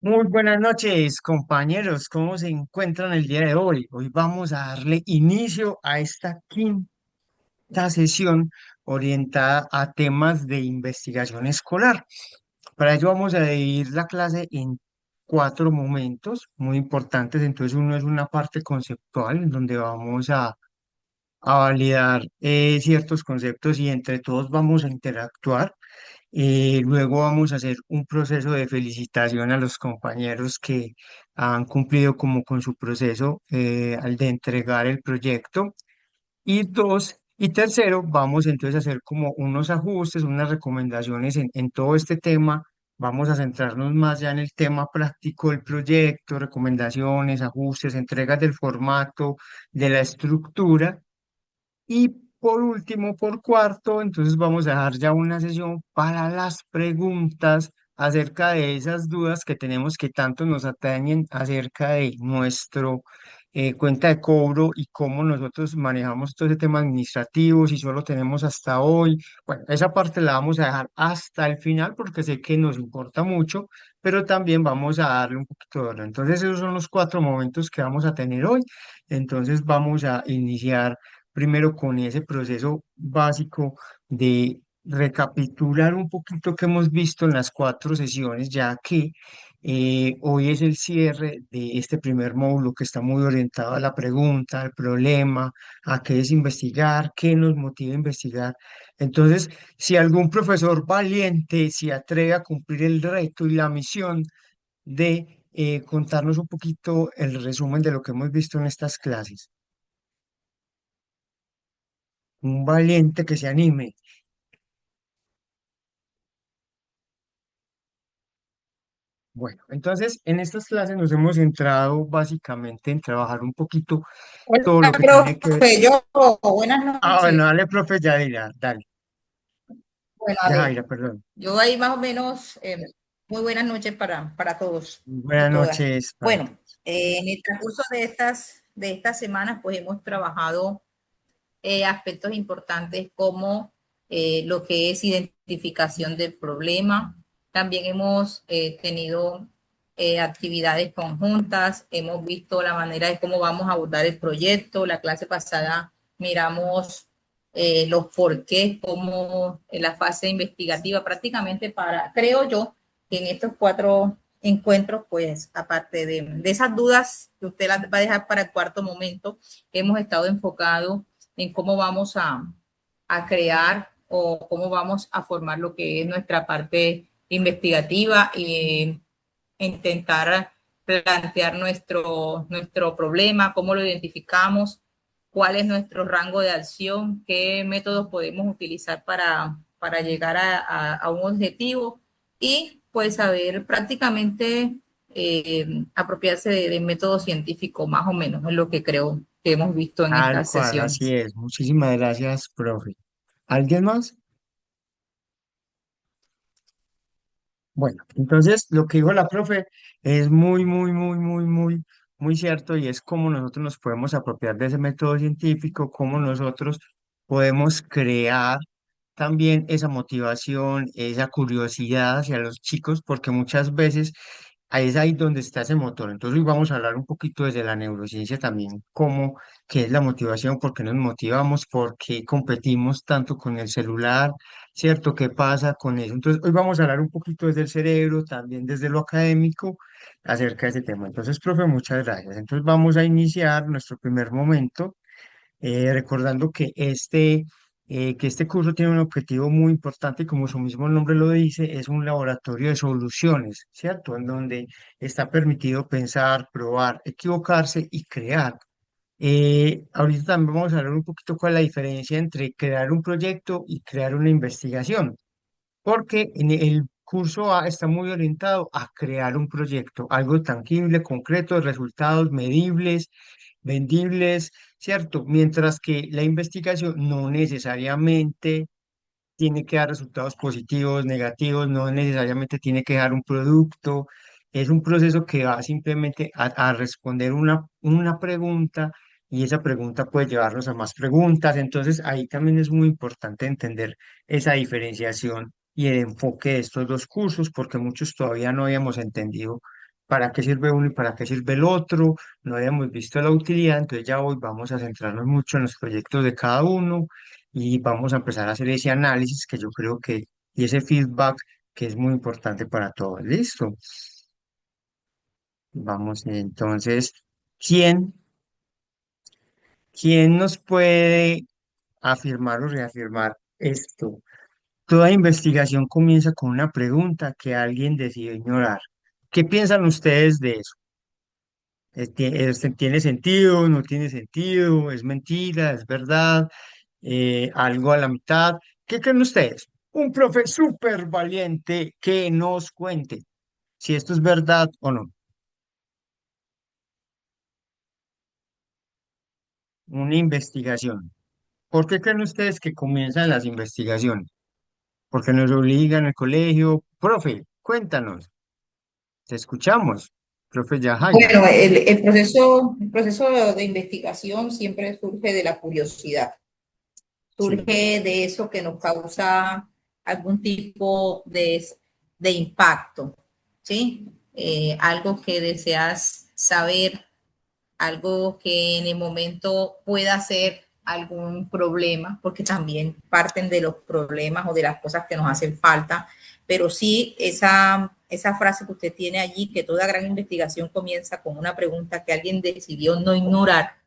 Muy buenas noches, compañeros. ¿Cómo se encuentran el día de hoy? Hoy vamos a darle inicio a esta quinta sesión orientada a temas de investigación escolar. Para ello vamos a dividir la clase en cuatro momentos muy importantes. Entonces, uno es una parte conceptual, en donde vamos a validar ciertos conceptos y entre todos vamos a interactuar. Luego vamos a hacer un proceso de felicitación a los compañeros que han cumplido como con su proceso al de entregar el proyecto. Y tercero, vamos entonces a hacer como unos ajustes, unas recomendaciones en todo este tema. Vamos a centrarnos más ya en el tema práctico del proyecto, recomendaciones, ajustes, entregas del formato, de la estructura. Y por último, por cuarto, entonces vamos a dejar ya una sesión para las preguntas acerca de esas dudas que tenemos que tanto nos atañen acerca de nuestro cuenta de cobro y cómo nosotros manejamos todo ese tema administrativo, si solo tenemos hasta hoy. Bueno, esa parte la vamos a dejar hasta el final porque sé que nos importa mucho, pero también vamos a darle un poquito de orden. Entonces, esos son los cuatro momentos que vamos a tener hoy. Entonces, vamos a iniciar primero con ese proceso básico de recapitular un poquito que hemos visto en las cuatro sesiones, ya que hoy es el cierre de este primer módulo que está muy orientado a la pregunta, al problema, a qué es investigar, qué nos motiva a investigar. Entonces, si algún profesor valiente se atreve a cumplir el reto y la misión de contarnos un poquito el resumen de lo que hemos visto en estas clases. Un valiente que se anime. Bueno, entonces en estas clases nos hemos centrado básicamente en trabajar un poquito Hola, todo lo que tiene que ver. profe, buenas Ah, bueno, noches. dale, profe Yadira, dale, Bueno, a ver, Yajaira, perdón. yo ahí más o menos, muy buenas noches para todos y Buenas todas. noches para Bueno, todos. en el transcurso de estas semanas, pues hemos trabajado aspectos importantes como lo que es identificación del problema. También hemos tenido actividades conjuntas, hemos visto la manera de cómo vamos a abordar el proyecto. La clase pasada miramos los porqués, como en la fase investigativa, prácticamente creo yo, que en estos cuatro encuentros, pues aparte de esas dudas que usted las va a dejar para el cuarto momento, hemos estado enfocados en cómo vamos a crear o cómo vamos a formar lo que es nuestra parte investigativa e intentar plantear nuestro problema, cómo lo identificamos, cuál es nuestro rango de acción, qué métodos podemos utilizar para llegar a un objetivo y pues saber prácticamente apropiarse de método científico, más o menos, es lo que creo que hemos visto en Tal estas cual, así sesiones. es. Muchísimas gracias, profe. ¿Alguien más? Bueno, entonces lo que dijo la profe es muy cierto y es cómo nosotros nos podemos apropiar de ese método científico, cómo nosotros podemos crear también esa motivación, esa curiosidad hacia los chicos, porque muchas veces ahí es ahí donde está ese motor. Entonces hoy vamos a hablar un poquito desde la neurociencia también, cómo, qué es la motivación, por qué nos motivamos, por qué competimos tanto con el celular, ¿cierto? ¿Qué pasa con eso? Entonces hoy vamos a hablar un poquito desde el cerebro, también desde lo académico, acerca de ese tema. Entonces, profe, muchas gracias. Entonces vamos a iniciar nuestro primer momento recordando que este curso tiene un objetivo muy importante y como su mismo nombre lo dice, es un laboratorio de soluciones, ¿cierto? En donde está permitido pensar, probar, equivocarse y crear. Ahorita también vamos a hablar un poquito cuál es la diferencia entre crear un proyecto y crear una investigación, porque en el curso A está muy orientado a crear un proyecto, algo tangible, concreto, de resultados medibles, vendibles, ¿cierto? Mientras que la investigación no necesariamente tiene que dar resultados positivos, negativos, no necesariamente tiene que dar un producto, es un proceso que va simplemente a responder una pregunta y esa pregunta puede llevarnos a más preguntas, entonces ahí también es muy importante entender esa diferenciación y el enfoque de estos dos cursos porque muchos todavía no habíamos entendido para qué sirve uno y para qué sirve el otro, no habíamos visto la utilidad, entonces ya hoy vamos a centrarnos mucho en los proyectos de cada uno y vamos a empezar a hacer ese análisis que yo creo que, y ese feedback que es muy importante para todos. ¿Listo? Vamos entonces, ¿quién, quién nos puede afirmar o reafirmar esto? Toda investigación comienza con una pregunta que alguien decidió ignorar. ¿Qué piensan ustedes de eso? ¿Tiene sentido? ¿No tiene sentido? ¿Es mentira? ¿Es verdad? ¿Algo a la mitad? ¿Qué creen ustedes? Un profe súper valiente que nos cuente si esto es verdad o no. Una investigación. ¿Por qué creen ustedes que comienzan las investigaciones? Porque nos obligan al colegio. Profe, cuéntanos. Te escuchamos. Profe Yajaira. Bueno, el proceso de investigación siempre surge de la curiosidad, Sí. surge de eso que nos causa algún tipo de impacto, ¿sí? Algo que deseas saber, algo que en el momento pueda ser algún problema, porque también parten de los problemas o de las cosas que nos hacen falta, pero sí esa frase que usted tiene allí, que toda gran investigación comienza con una pregunta que alguien decidió no ignorar,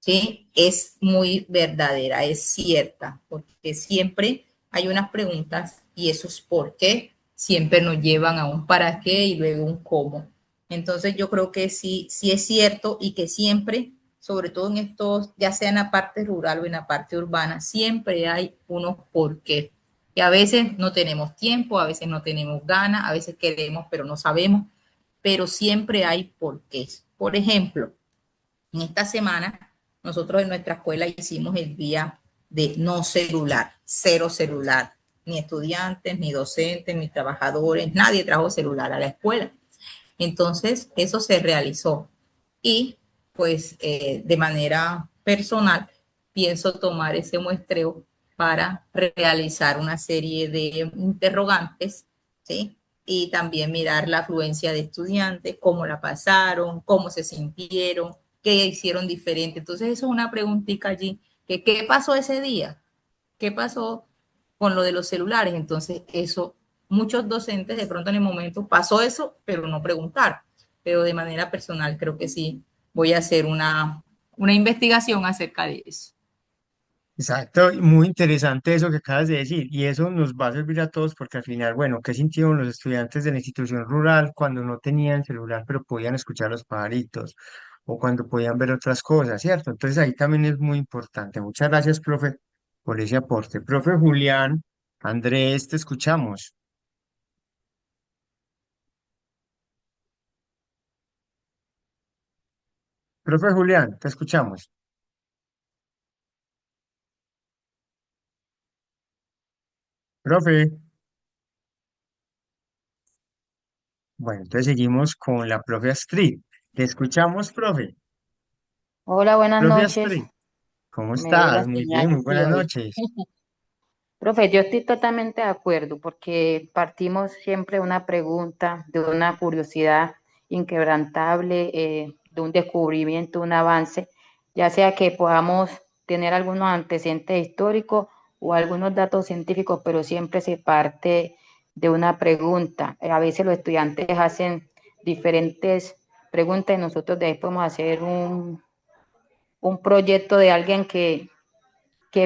¿sí? Es muy verdadera, es cierta, porque siempre hay unas preguntas y esos por qué siempre nos llevan a un para qué y luego un cómo. Entonces yo creo que sí, sí es cierto y que siempre, sobre todo en estos, ya sea en la parte rural o en la parte urbana, siempre hay unos por qué. Que a veces no tenemos tiempo, a veces no tenemos ganas, a veces queremos pero no sabemos, pero siempre hay por qué. Por ejemplo, en esta semana, nosotros en nuestra escuela hicimos el día de no celular, cero celular. Ni estudiantes, ni docentes, ni trabajadores, nadie trajo celular a la escuela. Entonces, eso se realizó. Y pues de manera personal, pienso tomar ese muestreo para realizar una serie de interrogantes, ¿sí? Y también mirar la afluencia de estudiantes, cómo la pasaron, cómo se sintieron, qué hicieron diferente. Entonces, eso es una preguntita allí, que qué pasó ese día, qué pasó con lo de los celulares. Entonces, eso, muchos docentes de pronto en el momento pasó eso, pero no preguntar. Pero de manera personal creo que sí voy a hacer una investigación acerca de eso. Exacto, y muy interesante eso que acabas de decir, y eso nos va a servir a todos porque al final, bueno, ¿qué sintieron los estudiantes de la institución rural cuando no tenían celular pero podían escuchar los pajaritos o cuando podían ver otras cosas, ¿cierto? Entonces ahí también es muy importante. Muchas gracias, profe, por ese aporte. Profe Julián, Andrés, te escuchamos. Profe Julián, te escuchamos. Profe, bueno, entonces seguimos con la profe Astrid. Te escuchamos, profe. Hola, buenas Profe noches. Astrid, ¿cómo Me dio la estás? Muy señal bien, muy sí buenas hoy. noches. Profe, yo estoy totalmente de acuerdo porque partimos siempre de una pregunta, de una curiosidad inquebrantable, de un descubrimiento, un avance, ya sea que podamos tener algunos antecedentes históricos o algunos datos científicos, pero siempre se parte de una pregunta. A veces los estudiantes hacen diferentes preguntas y nosotros de ahí podemos hacer un proyecto de alguien que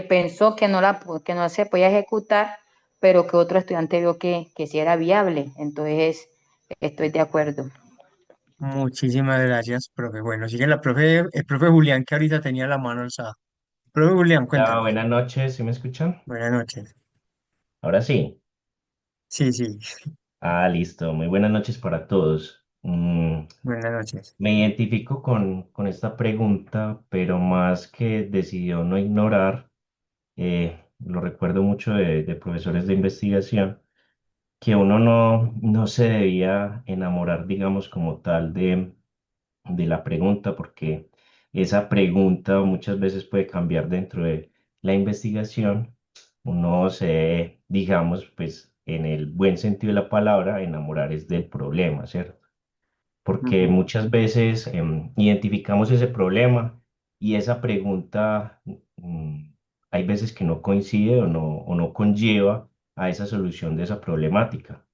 pensó que no se podía ejecutar, pero que otro estudiante vio que sí era viable. Entonces, estoy de acuerdo. Muchísimas gracias, profe. Bueno, sigue el profe Julián que ahorita tenía la mano alzada. Profe Julián, Hola, cuéntanos. buenas noches, ¿sí me escuchan? Buenas noches. Ahora sí. Sí, sí, Listo. Muy buenas noches para todos. buenas noches. Me identifico con esta pregunta, pero más que decidió no ignorar, lo recuerdo mucho de profesores de investigación, que uno no se debía enamorar, digamos, como tal de la pregunta, porque esa pregunta muchas veces puede cambiar dentro de la investigación. Uno se, digamos, pues en el buen sentido de la palabra, enamorar es del problema, ¿cierto? porque Ujú. muchas veces identificamos ese problema y esa pregunta hay veces que no coincide o no conlleva a esa solución de esa problemática.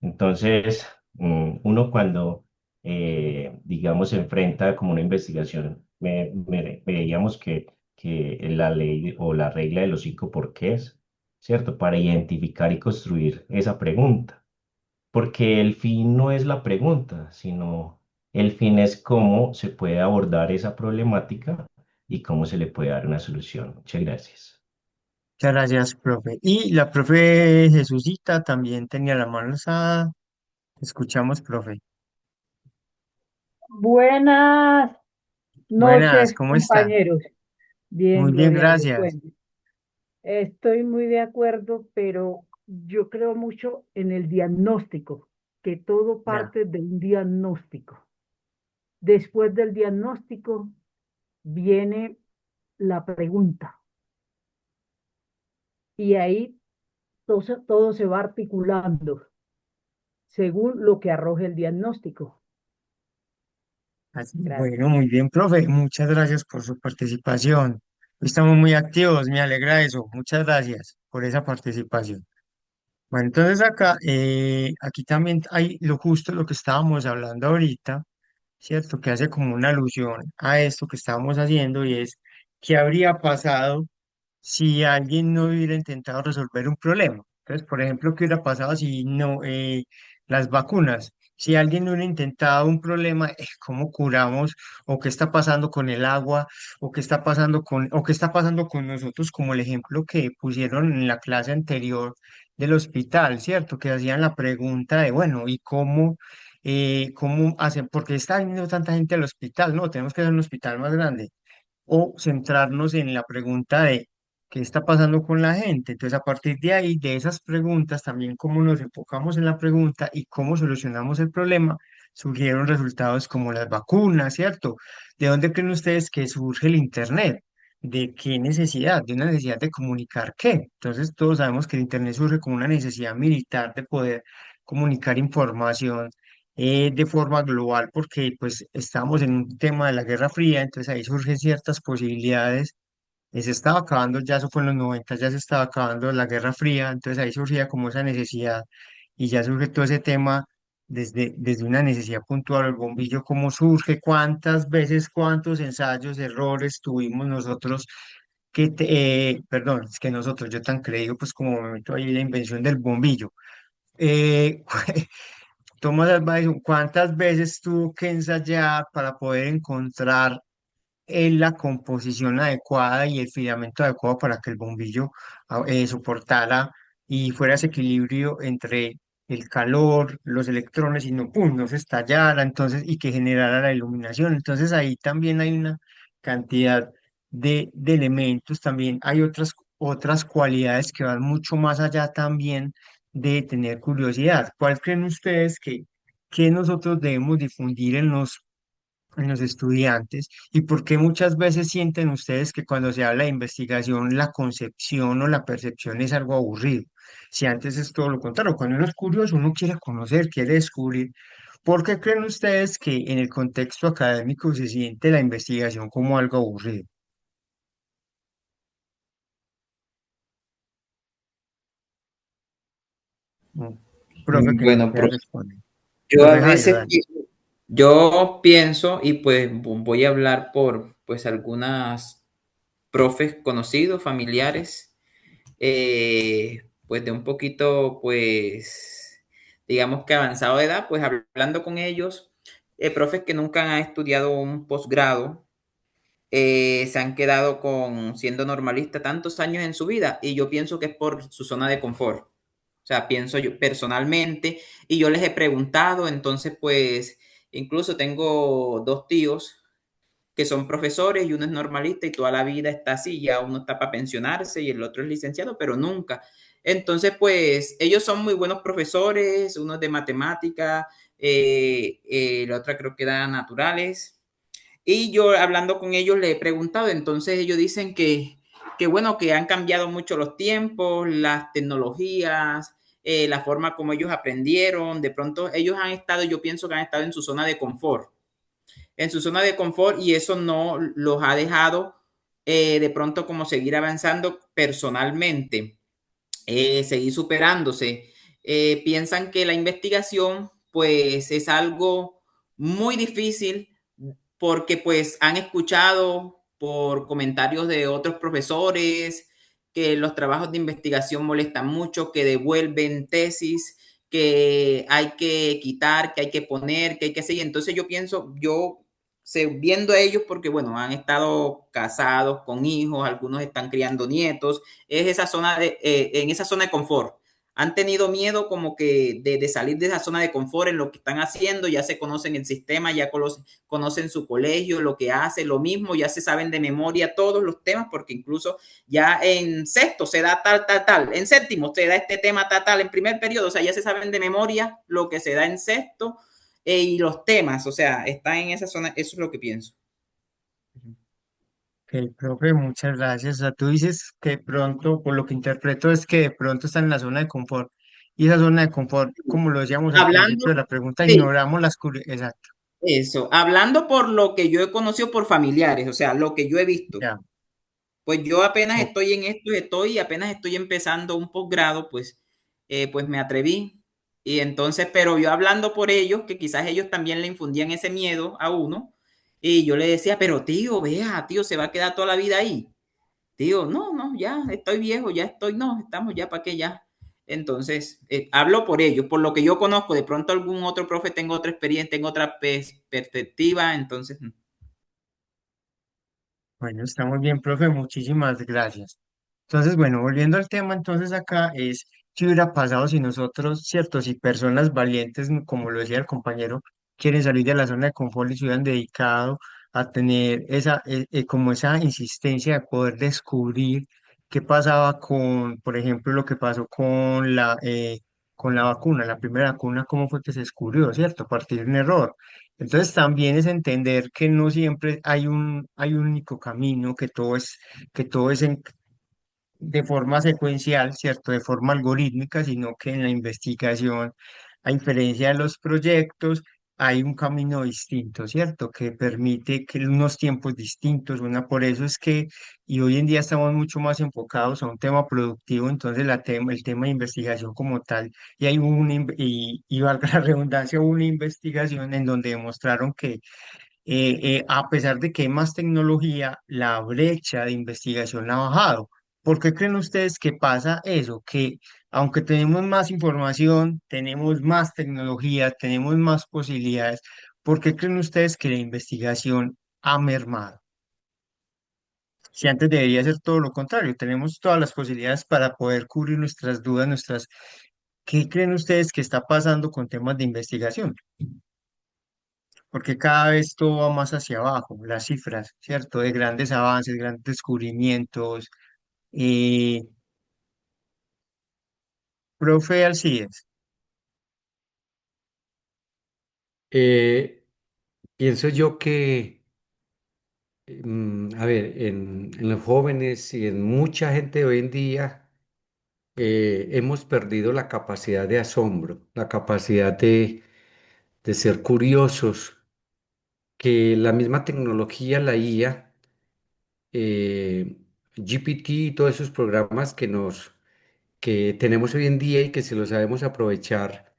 Entonces, uno cuando, digamos, se enfrenta como una investigación, veíamos que la ley o la regla de los 5 porqués, ¿cierto? Para identificar y construir esa pregunta. Porque el fin no es la pregunta, sino el fin es cómo se puede abordar esa problemática y cómo se le puede dar una solución. Muchas gracias. Muchas gracias, profe. Y la profe Jesucita también tenía la mano alzada. Escuchamos, profe. Buenas Buenas, noches, ¿cómo está? compañeros. Muy Bien, bien, Gloria, les gracias. cuento. Estoy muy de acuerdo, pero yo creo mucho en el diagnóstico, que todo Ya, parte de un diagnóstico. Después del diagnóstico viene la pregunta y ahí todo se va articulando según lo que arroje el diagnóstico. Gracias. bueno, muy bien, profe. Muchas gracias por su participación. Estamos muy activos, me alegra eso. Muchas gracias por esa participación. Bueno, entonces acá, aquí también hay lo justo lo que estábamos hablando ahorita, ¿cierto? Que hace como una alusión a esto que estábamos haciendo y es, ¿qué habría pasado si alguien no hubiera intentado resolver un problema? Entonces, por ejemplo, ¿qué hubiera pasado si no, las vacunas? Si alguien no hubiera intentado un problema, ¿cómo curamos? ¿O qué está pasando con el agua? ¿O qué está pasando o qué está pasando con nosotros? Como el ejemplo que pusieron en la clase anterior del hospital, ¿cierto? Que hacían la pregunta de, bueno, ¿y cómo hacen? ¿Por qué está viniendo tanta gente al hospital? No, tenemos que hacer un hospital más grande o centrarnos en la pregunta de qué está pasando con la gente. Entonces, a partir de ahí, de esas preguntas, también cómo nos enfocamos en la pregunta y cómo solucionamos el problema, surgieron resultados como las vacunas, ¿cierto? ¿De dónde creen ustedes que surge el Internet? ¿De qué necesidad? De una necesidad de comunicar qué. Entonces, todos sabemos que el Internet surge como una necesidad militar de poder comunicar información de forma global, porque pues estamos en un tema de la Guerra Fría, entonces ahí surgen ciertas posibilidades. Se estaba acabando, ya eso fue en los 90, ya se estaba acabando la Guerra Fría, entonces ahí surgía como esa necesidad y ya surge todo ese tema desde una necesidad puntual, el bombillo, cómo surge, cuántas veces, cuántos ensayos, errores tuvimos nosotros perdón, es que nosotros, yo tan creído, pues como me meto ahí la invención del bombillo. Eh, Thomas Alva Edison, ¿cuántas veces tuvo que ensayar para poder encontrar la composición adecuada y el filamento adecuado para que el bombillo soportara y fuera ese equilibrio entre el calor, los electrones y no, pum, no se estallara, entonces, y que generara la iluminación? Entonces ahí también hay una cantidad de elementos, también hay otras cualidades que van mucho más allá también de tener curiosidad. ¿Cuál creen ustedes que nosotros debemos difundir en los estudiantes y por qué muchas veces sienten ustedes que cuando se habla de investigación la concepción o la percepción es algo aburrido? Si antes es todo lo contrario, cuando uno es curioso, uno quiere conocer, quiere descubrir. ¿Por qué creen ustedes que en el contexto académico se siente la investigación como algo aburrido? Mm. Profe, que nos Bueno, quiera responder. yo a Profe Jairo, veces dale. yo pienso y pues voy a hablar por pues algunas profes conocidos, familiares, pues de un poquito pues digamos que avanzado de edad, pues hablando con ellos, profes que nunca han estudiado un posgrado, se han quedado con siendo normalista tantos años en su vida y yo pienso que es por su zona de confort. O sea, pienso yo personalmente y yo les he preguntado, entonces pues incluso tengo dos tíos que son profesores y uno es normalista y toda la vida está así, ya uno está para pensionarse y el otro es licenciado, pero nunca. Entonces pues ellos son muy buenos profesores, uno es de matemática, la otra creo que da naturales. Y yo hablando con ellos le he preguntado, entonces ellos dicen que bueno, que han cambiado mucho los tiempos, las tecnologías, la forma como ellos aprendieron. De pronto ellos han estado, yo pienso que han estado en su zona de confort, y eso no los ha dejado de pronto como seguir avanzando personalmente, seguir superándose. Piensan que la investigación pues es algo muy difícil porque pues han escuchado por comentarios de otros profesores que los trabajos de investigación molestan mucho, que devuelven tesis, que hay que quitar, que hay que poner, que hay que seguir. Entonces yo pienso, viendo a ellos, porque bueno, han estado casados con hijos, algunos están criando nietos, es esa zona en esa zona de confort. Han tenido miedo como que de salir de esa zona de confort en lo que están haciendo, ya se conocen el sistema, ya conocen su colegio, lo que hace, lo mismo, ya se saben de memoria todos los temas, porque incluso ya en sexto se da tal, en séptimo se da este tema tal, en primer periodo, o sea, ya se saben de memoria lo que se da en sexto y los temas, o sea, está en esa zona, eso es lo que pienso. Ok, profe, muchas gracias. O sea, tú dices que de pronto, por lo que interpreto, es que de pronto están en la zona de confort. Y esa zona de confort, como lo decíamos al principio de Hablando, la pregunta, sí, ignoramos las curiosidades. Exacto, eso, hablando por lo que yo he conocido por familiares, o sea, lo que yo he visto. ya. Pues yo apenas O- estoy en esto, apenas estoy empezando un posgrado, pues, pues me atreví. Y entonces, pero yo hablando por ellos, que quizás ellos también le infundían ese miedo a uno, y yo le decía, pero tío, vea, tío, se va a quedar toda la vida ahí. Tío, no, no, ya estoy viejo, ya estoy, no, estamos ya para qué ya. Entonces, hablo por ellos, por lo que yo conozco, de pronto algún otro profe tengo otra experiencia, tengo otra perspectiva, entonces, Bueno, está muy bien, profe, muchísimas gracias. Entonces, bueno, volviendo al tema, entonces acá es, ¿qué hubiera pasado si nosotros, cierto, si personas valientes, como lo decía el compañero, quieren salir de la zona de confort y se hubieran dedicado a tener esa, como esa insistencia de poder descubrir qué pasaba con, por ejemplo, lo que pasó con la vacuna, la primera vacuna, cómo fue que se descubrió, ¿cierto? A partir de un error. Entonces también es entender que no siempre hay un único camino, que todo es de forma secuencial, ¿cierto? De forma algorítmica, sino que en la investigación, a diferencia de los proyectos, hay un camino distinto, ¿cierto? Que permite que unos tiempos distintos, por eso es que, y hoy en día estamos mucho más enfocados a un tema productivo, entonces el tema de investigación como tal, y hay y valga la redundancia, hubo una investigación en donde demostraron que a pesar de que hay más tecnología, la brecha de investigación ha bajado. ¿Por qué creen ustedes que pasa eso? Que aunque tenemos más información, tenemos más tecnología, tenemos más posibilidades, ¿por qué creen ustedes que la investigación ha mermado? Si antes debería ser todo lo contrario, tenemos todas las posibilidades para poder cubrir nuestras dudas, ¿Qué creen ustedes que está pasando con temas de investigación? Porque cada vez todo va más hacia abajo, las cifras, ¿cierto? De grandes avances, grandes descubrimientos. Y, profe Alcides, Eh, Pienso yo que, a ver, en los jóvenes y en mucha gente de hoy en día hemos perdido la capacidad de asombro, la capacidad de ser curiosos, que la misma tecnología, la IA, GPT y todos esos programas que tenemos hoy en día y que si lo sabemos aprovechar,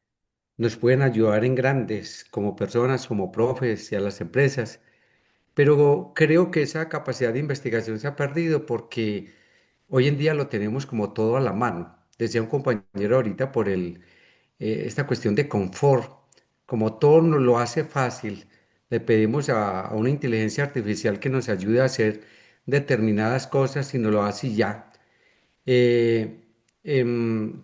nos pueden ayudar en grandes como personas, como profes y a las empresas. Pero creo que esa capacidad de investigación se ha perdido porque hoy en día lo tenemos como todo a la mano. Decía un compañero ahorita por esta cuestión de confort, como todo nos lo hace fácil, le pedimos a una inteligencia artificial que nos ayude a hacer determinadas cosas y nos lo hace y ya. Eh,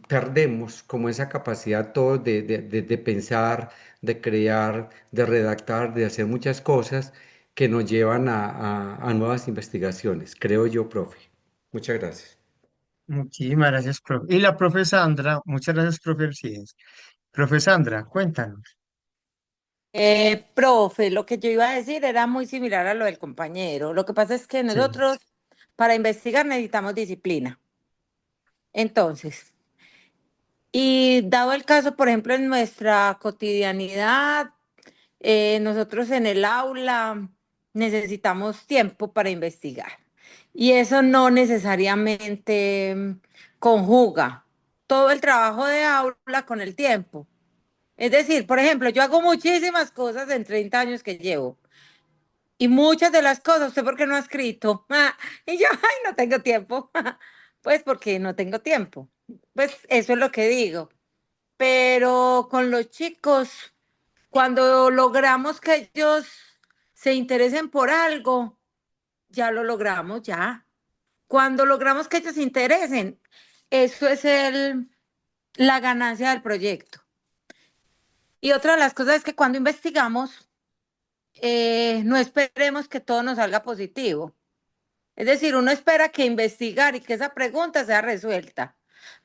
Perdemos como esa capacidad todos de pensar, de crear, de redactar, de hacer muchas cosas que nos llevan a nuevas investigaciones, creo yo, profe. Muchas gracias. muchísimas gracias, profe. Y la profe Sandra, muchas gracias, profe Alcides. Profe Sandra, cuéntanos. Profe, lo que yo iba a decir era muy similar a lo del compañero. Lo que pasa es que Sí, nosotros para investigar necesitamos disciplina. Entonces, Y dado el caso, por ejemplo, en nuestra cotidianidad, nosotros en el aula necesitamos tiempo para investigar. Y eso no necesariamente conjuga todo el trabajo de aula con el tiempo. Es decir, por ejemplo, yo hago muchísimas cosas en 30 años que llevo. Y muchas de las cosas, ¿usted por qué no ha escrito? Y yo, ay, no tengo tiempo. Pues porque no tengo tiempo. Pues eso es lo que digo. Pero con los chicos, cuando logramos que ellos se interesen por algo, ya lo logramos, ya. Cuando logramos que ellos se interesen, eso es la ganancia del proyecto. Y otra de las cosas es que cuando investigamos, no esperemos que todo nos salga positivo. Es decir, uno espera que investigar y que esa pregunta sea resuelta,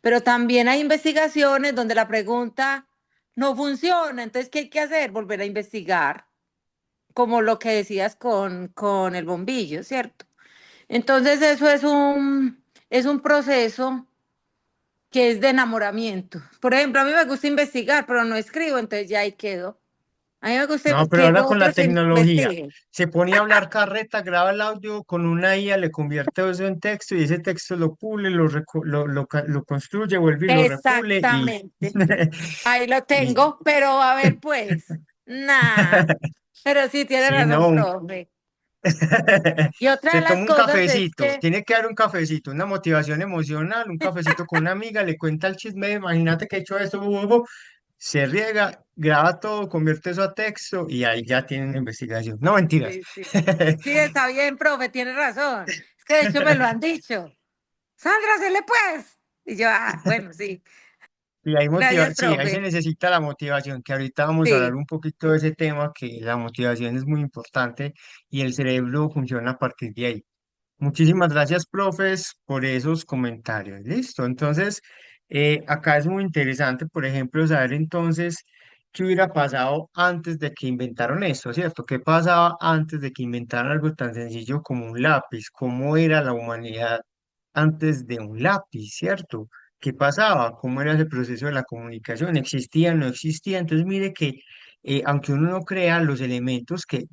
pero también hay investigaciones donde la pregunta no funciona. Entonces, ¿qué hay que hacer? Volver a investigar, como lo que decías con el bombillo, ¿cierto? Entonces, eso es un proceso que es de enamoramiento. Por ejemplo, a mí me gusta investigar, pero no escribo, entonces ya ahí quedo. A mí me gusta No, pero que ahora con la otros tecnología investiguen. se pone a hablar carreta, graba el audio con una IA, le convierte eso en texto y ese texto lo pule, lo construye, vuelve y lo repule y, Exactamente. Ahí lo y tengo, pero a ver, pues, nah, pero sí tiene sí, razón, no, profe. Y otra se de las toma un cosas es cafecito, que, tiene que dar un cafecito, una motivación emocional, un cafecito con una amiga, le cuenta el chisme, imagínate que he hecho esto, se riega, graba todo, convierte eso a texto y ahí ya tienen la investigación. No mentiras. sí, sí, sí, está bien, profe, tiene razón. Es que de hecho me lo han dicho. Sandra, se le pues. Y yo, bueno, sí. Y hay Gracias, sí, ahí se profe. necesita la motivación, que ahorita vamos a hablar Sí, un poquito de ese tema, que la motivación es muy importante y el cerebro funciona a partir de ahí. Muchísimas gracias, profes, por esos comentarios. Listo. Entonces, acá es muy interesante, por ejemplo, saber entonces qué hubiera pasado antes de que inventaron esto, ¿cierto? ¿Qué pasaba antes de que inventaran algo tan sencillo como un lápiz? ¿Cómo era la humanidad antes de un lápiz, ¿cierto? ¿Qué pasaba? ¿Cómo era ese proceso de la comunicación? ¿Existía, no existía? Entonces, mire que aunque uno no crea los elementos que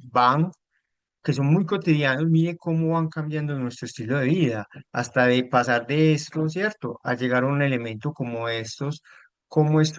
son muy cotidianos, mire cómo van cambiando nuestro estilo de vida, hasta de pasar de esto, ¿cierto? A llegar a un elemento como estos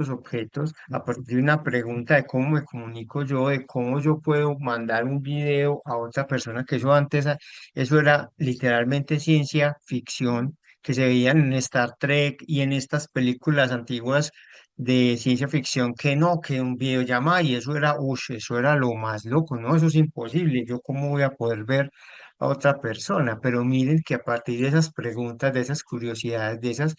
objetos, a partir de una pregunta de cómo me comunico yo, de cómo yo puedo mandar un video a otra persona, que eso antes, eso era literalmente ciencia ficción, que se veían en Star Trek y en estas películas antiguas de ciencia ficción que no, que un videollamada y eso era, uff, eso era lo más loco, ¿no? Eso es imposible, yo cómo voy a poder ver a otra persona, pero miren que a partir de esas preguntas, de esas curiosidades, de esas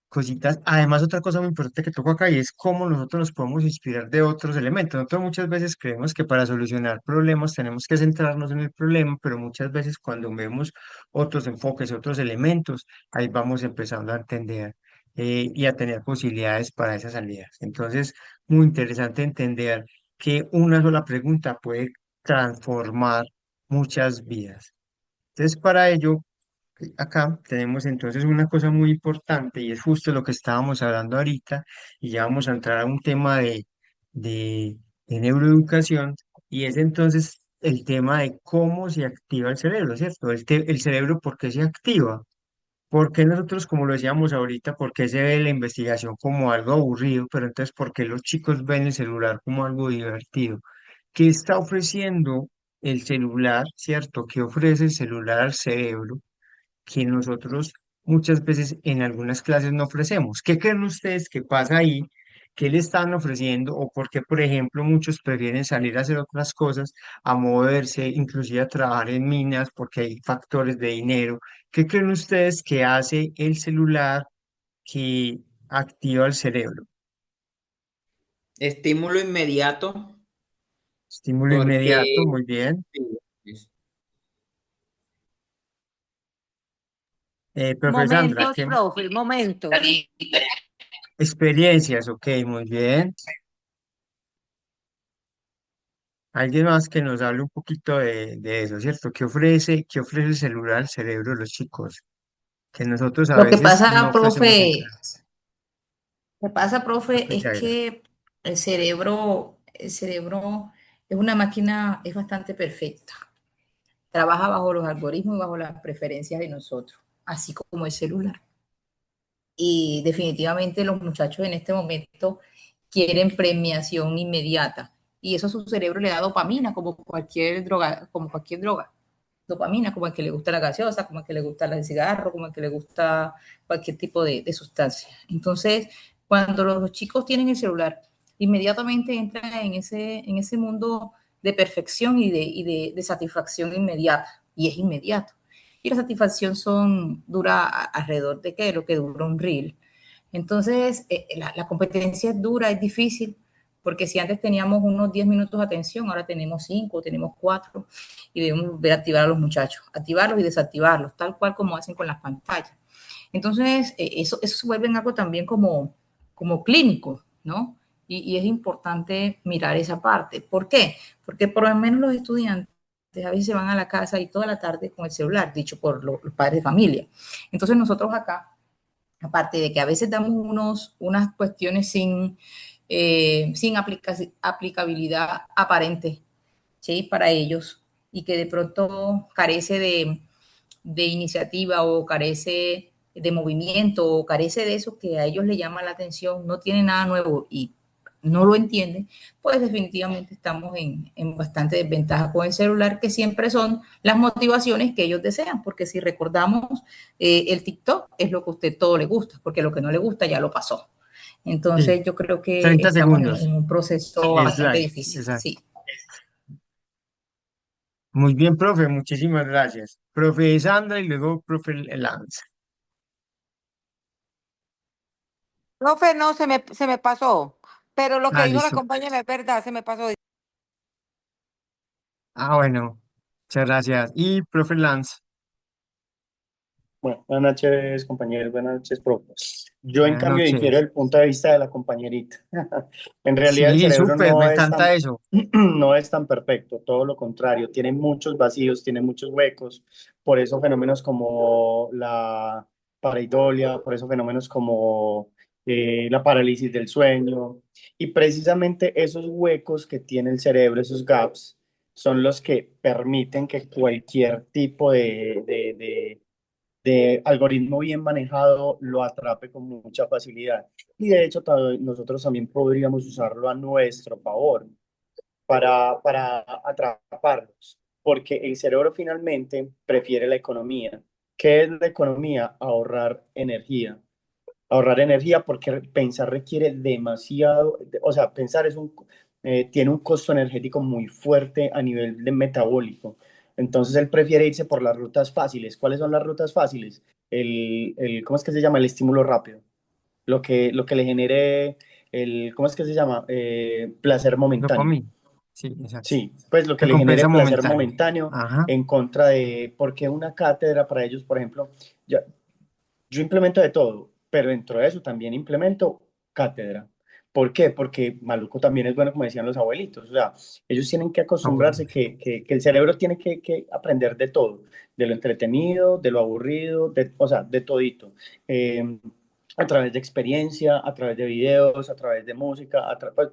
cositas, además otra cosa muy importante que toco acá y es cómo nosotros nos podemos inspirar de otros elementos. Nosotros muchas veces creemos que para solucionar problemas tenemos que centrarnos en el problema, pero muchas veces cuando vemos otros enfoques, otros elementos, ahí vamos empezando a entender y a tener posibilidades para esas salidas. Entonces, muy interesante entender que una sola pregunta puede transformar muchas vidas. Entonces, para ello, acá tenemos entonces una cosa muy importante y es justo lo que estábamos hablando ahorita y ya vamos a entrar a un tema de, de neuroeducación y es entonces el tema de cómo se activa el cerebro, ¿cierto? El cerebro, ¿por qué se activa? ¿Por qué nosotros, como lo decíamos ahorita, por qué se ve la investigación como algo aburrido, pero entonces por qué los chicos ven el celular como algo divertido? ¿Qué está ofreciendo el celular, ¿cierto? ¿Qué ofrece el celular al cerebro que nosotros muchas veces en algunas clases no ofrecemos? ¿Qué creen ustedes que pasa ahí? ¿Qué le están ofreciendo? ¿O por qué, por ejemplo, muchos prefieren salir a hacer otras cosas, a moverse, inclusive a trabajar en minas, porque hay factores de dinero? ¿Qué creen ustedes que hace el celular que activa el cerebro? Estímulo inmediato, Estímulo inmediato, porque muy bien. sí, Profe Sandra, momentos, ¿qué profe, momentos. experiencias? Ok, muy bien. Alguien más que nos hable un poquito de eso, ¿cierto? Qué ofrece el celular al cerebro de los chicos? Que nosotros a Lo que veces no pasa, ofrecemos en profe, clase. Lo que pasa, profe, Profe es Yaira. que el cerebro es una máquina, es bastante perfecta. Trabaja bajo los algoritmos y bajo las preferencias de nosotros, así como el celular. Y definitivamente los muchachos en este momento quieren premiación inmediata. Y eso a su cerebro le da dopamina, como cualquier droga. Dopamina, como el que le gusta la gaseosa, como el que le gusta el cigarro, como el que le gusta cualquier tipo de sustancia. Entonces, cuando los chicos tienen el celular, inmediatamente entran en ese mundo de perfección y de satisfacción inmediata. Y es inmediato. Y la satisfacción dura alrededor de qué, lo que dura un reel. Entonces, la competencia es dura, es difícil, porque si antes teníamos unos 10 minutos de atención, ahora tenemos 5, tenemos 4, y debemos volver a activar a los muchachos, activarlos y desactivarlos, tal cual como hacen con las pantallas. Entonces, eso se vuelve en algo también como clínico, ¿no? Y es importante mirar esa parte. ¿Por qué? Porque por lo menos los estudiantes a veces se van a la casa y toda la tarde con el celular, dicho por los padres de familia. Entonces nosotros acá, aparte de que a veces damos unas cuestiones sin aplicabilidad aparente, ¿sí? Para ellos, y que de pronto carece de iniciativa o carece de movimiento o carece de eso que a ellos les llama la atención, no tiene nada nuevo y no lo entienden, pues definitivamente estamos en bastante desventaja con el celular, que siempre son las motivaciones que ellos desean, porque si recordamos, el TikTok es lo que a usted todo le gusta, porque lo que no le gusta ya lo pasó. Sí, Entonces yo creo que 30 estamos segundos. en un proceso Es bastante live, difícil, exacto. sí. Muy bien, profe, muchísimas gracias. Profe Sandra y luego profe Lance. Profe, no, se me pasó. Pero lo que Ah, dijo la listo. compañera es verdad, se me pasó. Ah, bueno, muchas gracias. Y profe Lance. Bueno, buenas noches, compañeros, buenas noches, profe. Yo, en Buenas cambio, difiero noches. del punto de vista de la compañerita. En realidad, el Sí, cerebro súper, me no es encanta tan, eso. no es tan perfecto, todo lo contrario, tiene muchos vacíos, tiene muchos huecos. Por eso fenómenos como la pareidolia, por eso fenómenos como la parálisis del sueño. Y precisamente esos huecos que tiene el cerebro, esos gaps, son los que permiten que cualquier tipo de algoritmo bien manejado lo atrape con mucha facilidad. Y de hecho, nosotros también podríamos usarlo a nuestro favor para atraparlos, porque el cerebro finalmente prefiere la economía. ¿Qué es la economía? Ahorrar energía. Ahorrar energía porque pensar requiere demasiado, o sea, pensar tiene un costo energético muy fuerte a nivel de metabólico. Entonces él prefiere irse por las rutas fáciles. ¿Cuáles son las rutas fáciles? ¿Cómo es que se llama? El estímulo rápido. Lo que le genere ¿cómo es que se llama? Placer momentáneo. Dopamina. Sí, exacto. Sí, pues lo que le genere Recompensa placer momentánea. momentáneo Ajá. en contra de, porque una cátedra para ellos, por ejemplo, ya, yo implemento de todo, pero dentro de eso también implemento cátedra. ¿Por qué? Porque maluco también es bueno, como decían los abuelitos. O sea, ellos tienen que Ah, bueno. acostumbrarse que el cerebro tiene que aprender de todo, de lo entretenido, de lo aburrido, o sea, de todito. Eh, a través de experiencia, a través de videos, a través de música. Pues,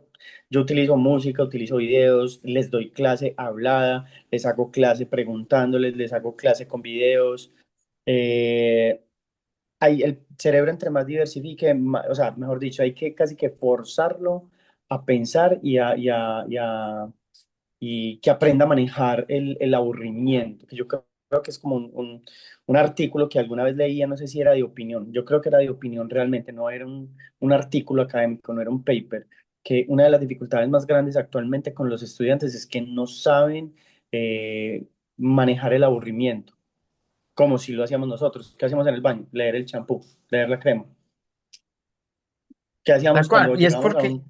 yo utilizo música, utilizo videos, les doy clase hablada, les hago clase preguntándoles, les hago clase con videos. Eh, el cerebro entre más diversifique, o sea, mejor dicho, hay que casi que forzarlo a pensar y que aprenda a manejar el aburrimiento, que yo creo que es como un artículo que alguna vez leía, no sé si era de opinión, yo creo que era de opinión realmente, no era un artículo académico, no era un paper, que una de las dificultades más grandes actualmente con los estudiantes es que no saben manejar el aburrimiento como si lo hacíamos nosotros. ¿Qué hacíamos en el baño? Leer el champú, leer la crema. ¿Qué Tal hacíamos cual. cuando Y es llegábamos a porque,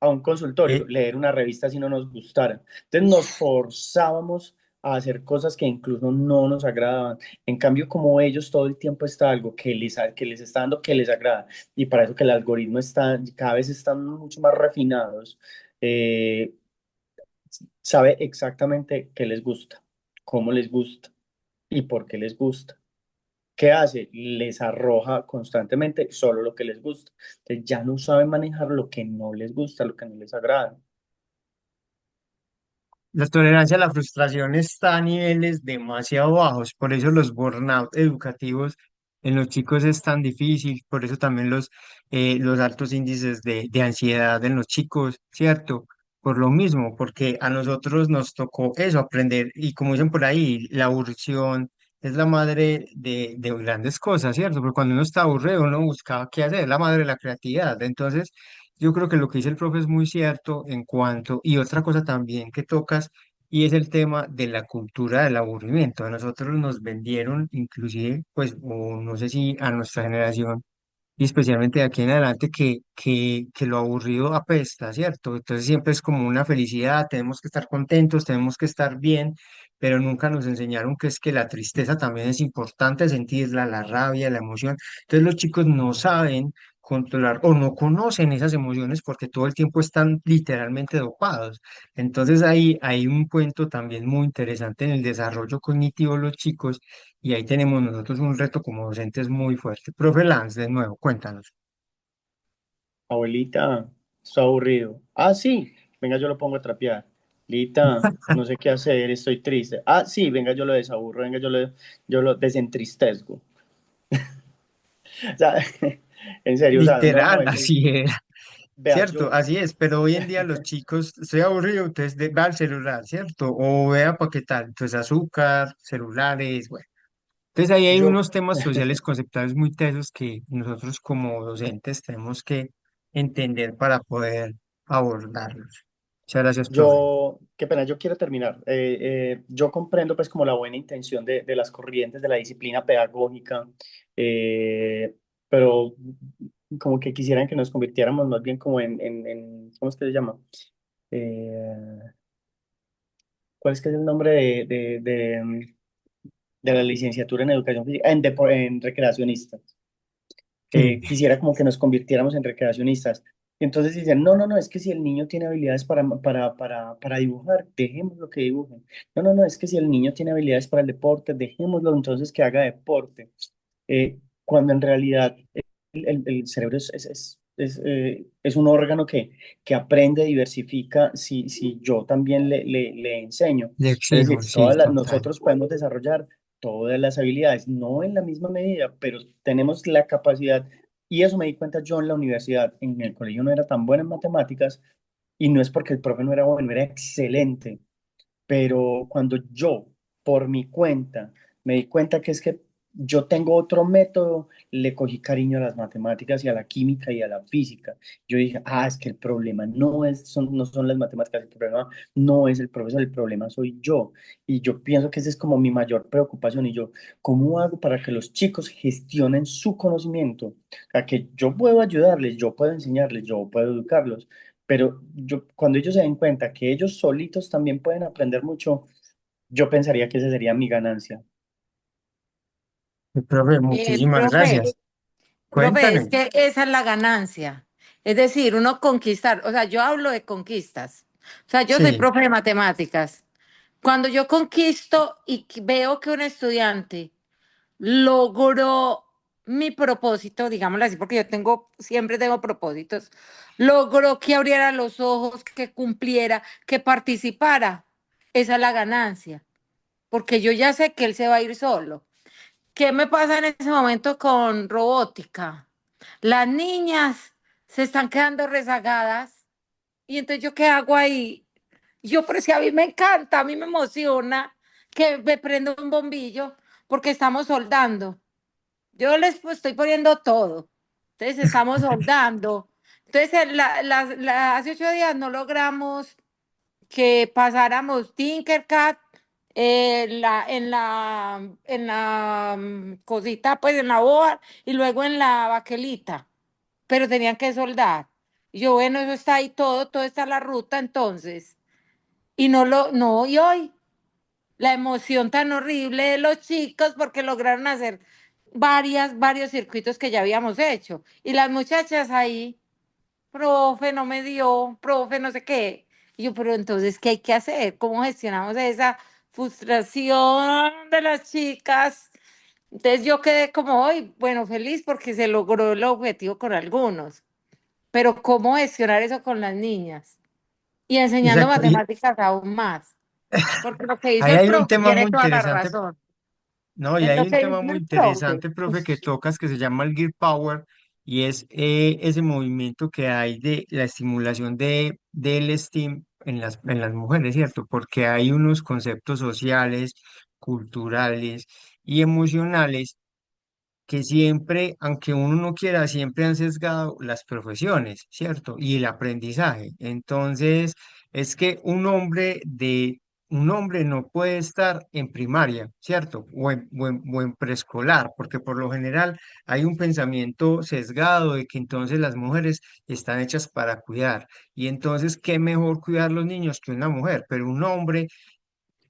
un consultorio? eh, Leer una revista si no nos gustara. Entonces nos forzábamos a hacer cosas que incluso no nos agradaban. En cambio, como ellos todo el tiempo está algo que les está dando que les agrada, y para eso que el algoritmo está, cada vez están mucho más refinados, eh, sabe exactamente qué les gusta, cómo les gusta y por qué les gusta. ¿Qué hace? Les arroja constantemente solo lo que les gusta. Entonces ya no saben manejar lo que no les gusta, lo que no les agrada. La tolerancia a la frustración está a niveles demasiado bajos, por eso los burnout educativos en los chicos es tan difícil, por eso también los altos índices de ansiedad en los chicos, ¿cierto? Por lo mismo, porque a nosotros nos tocó eso, aprender, y como dicen por ahí, la aburrición es la madre de grandes cosas, ¿cierto? Porque cuando uno está aburrido, uno buscaba qué hacer, es la madre de la creatividad. Entonces, yo creo que lo que dice el profe es muy cierto en cuanto, y otra cosa también que tocas, y es el tema de la cultura del aburrimiento. A nosotros nos vendieron, inclusive, pues, o no sé si a nuestra generación, y especialmente de aquí en adelante, que lo aburrido apesta, ¿cierto? Entonces siempre es como una felicidad, tenemos que estar contentos, tenemos que estar bien, pero nunca nos enseñaron que es que la tristeza también es importante sentirla, la rabia, la emoción. Entonces los chicos no saben controlar o no conocen esas emociones porque todo el tiempo están literalmente dopados. Entonces ahí hay un cuento también muy interesante en el desarrollo cognitivo de los chicos y ahí tenemos nosotros un reto como docentes muy fuerte. Profe Lance, de nuevo, cuéntanos. Abuelita, estoy aburrido. Ah, sí, venga, yo lo pongo a trapear. Lita, no sé qué hacer, estoy triste. Ah, sí, venga, yo lo desaburro, venga, yo lo desentristezco. O sea, en serio, o sea, no, no, Literal, así es, vea, ¿cierto? Así es, pero hoy en día los chicos, estoy aburrido, entonces va al celular, ¿cierto? O vea para qué tal, entonces azúcar, celulares, bueno. Entonces ahí hay yo, unos temas sociales conceptuales muy tesos que nosotros como docentes tenemos que entender para poder abordarlos. Muchas gracias, profe. qué pena, yo quiero terminar. Yo comprendo pues como la buena intención de las corrientes de la disciplina pedagógica, pero como que quisieran que nos convirtiéramos más bien como ¿cómo es que se llama? Eh, ¿Cuál es que es el nombre de la licenciatura en educación física? En recreacionistas. Sí, Quisiera como que nos convirtiéramos en recreacionistas. Y entonces dicen, no, no, no, es que si el niño tiene habilidades para dibujar, dejémoslo que dibuje. No, no, no, es que si el niño tiene habilidades para el deporte, dejémoslo entonces que haga deporte. Cuando en realidad el cerebro es un órgano que aprende, diversifica, si yo también le enseño. de Es exijo, decir, sí, total. nosotros podemos desarrollar todas las habilidades, no en la misma medida, pero tenemos la capacidad, y eso me di cuenta yo en la universidad, en el colegio no era tan bueno en matemáticas, y no es porque el profe no era bueno, era excelente, pero cuando yo, por mi cuenta, me di cuenta que es que yo tengo otro método, le cogí cariño a las matemáticas y a la química y a la física. Yo dije, ah, es que el problema no son las matemáticas, el problema no es el profesor, el problema soy yo. Y yo pienso que esa es como mi mayor preocupación. Y yo, ¿cómo hago para que los chicos gestionen su conocimiento? O sea, que yo puedo ayudarles, yo puedo enseñarles, yo puedo educarlos, pero cuando ellos se den cuenta que ellos solitos también pueden aprender mucho, yo pensaría que esa sería mi ganancia. Profe, muchísimas Profe, gracias. profe, Cuéntame. es que esa es la ganancia. Es decir, uno conquistar, o sea, yo hablo de conquistas. O sea, yo soy Sí, profe de matemáticas. Cuando yo conquisto y veo que un estudiante logró mi propósito, digámoslo así, porque yo siempre tengo propósitos, logró que abriera los ojos, que cumpliera, que participara. Esa es la ganancia, porque yo ya sé que él se va a ir solo. ¿Qué me pasa en ese momento con robótica? Las niñas se están quedando rezagadas y entonces yo qué hago ahí. Yo, pero si a mí me encanta, a mí me emociona que me prenda un bombillo porque estamos soldando. Yo les estoy poniendo todo. Entonces estamos soldando. Entonces hace 8 días no logramos que pasáramos Tinkercad en la cosita, pues en la boa y luego en la baquelita, pero tenían que soldar. Y yo, bueno, eso está ahí todo está en la ruta entonces. Y no, y hoy la emoción tan horrible de los chicos porque lograron hacer varios circuitos que ya habíamos hecho. Y las muchachas ahí, profe, no me dio, profe, no sé qué. Y yo, pero entonces, ¿qué hay que hacer? ¿Cómo gestionamos esa frustración de las chicas? Entonces yo quedé como hoy, bueno, feliz porque se logró el objetivo con algunos, pero ¿cómo gestionar eso con las niñas? Y enseñando Exacto. Y matemáticas aún más, porque lo que dice ahí el hay un profe tema tiene muy toda la interesante. razón. No, y Es hay lo un que tema dice muy el profe. interesante, profe, que Pues, tocas, que se llama el Gear Power, y es ese movimiento que hay de la estimulación del STEAM en las mujeres, ¿cierto? Porque hay unos conceptos sociales, culturales y emocionales que siempre, aunque uno no quiera, siempre han sesgado las profesiones, ¿cierto? Y el aprendizaje. Entonces, es que un hombre no puede estar en primaria, ¿cierto? O en preescolar, porque por lo general hay un pensamiento sesgado de que entonces las mujeres están hechas para cuidar. Y entonces, ¿qué mejor cuidar los niños que una mujer? Pero un hombre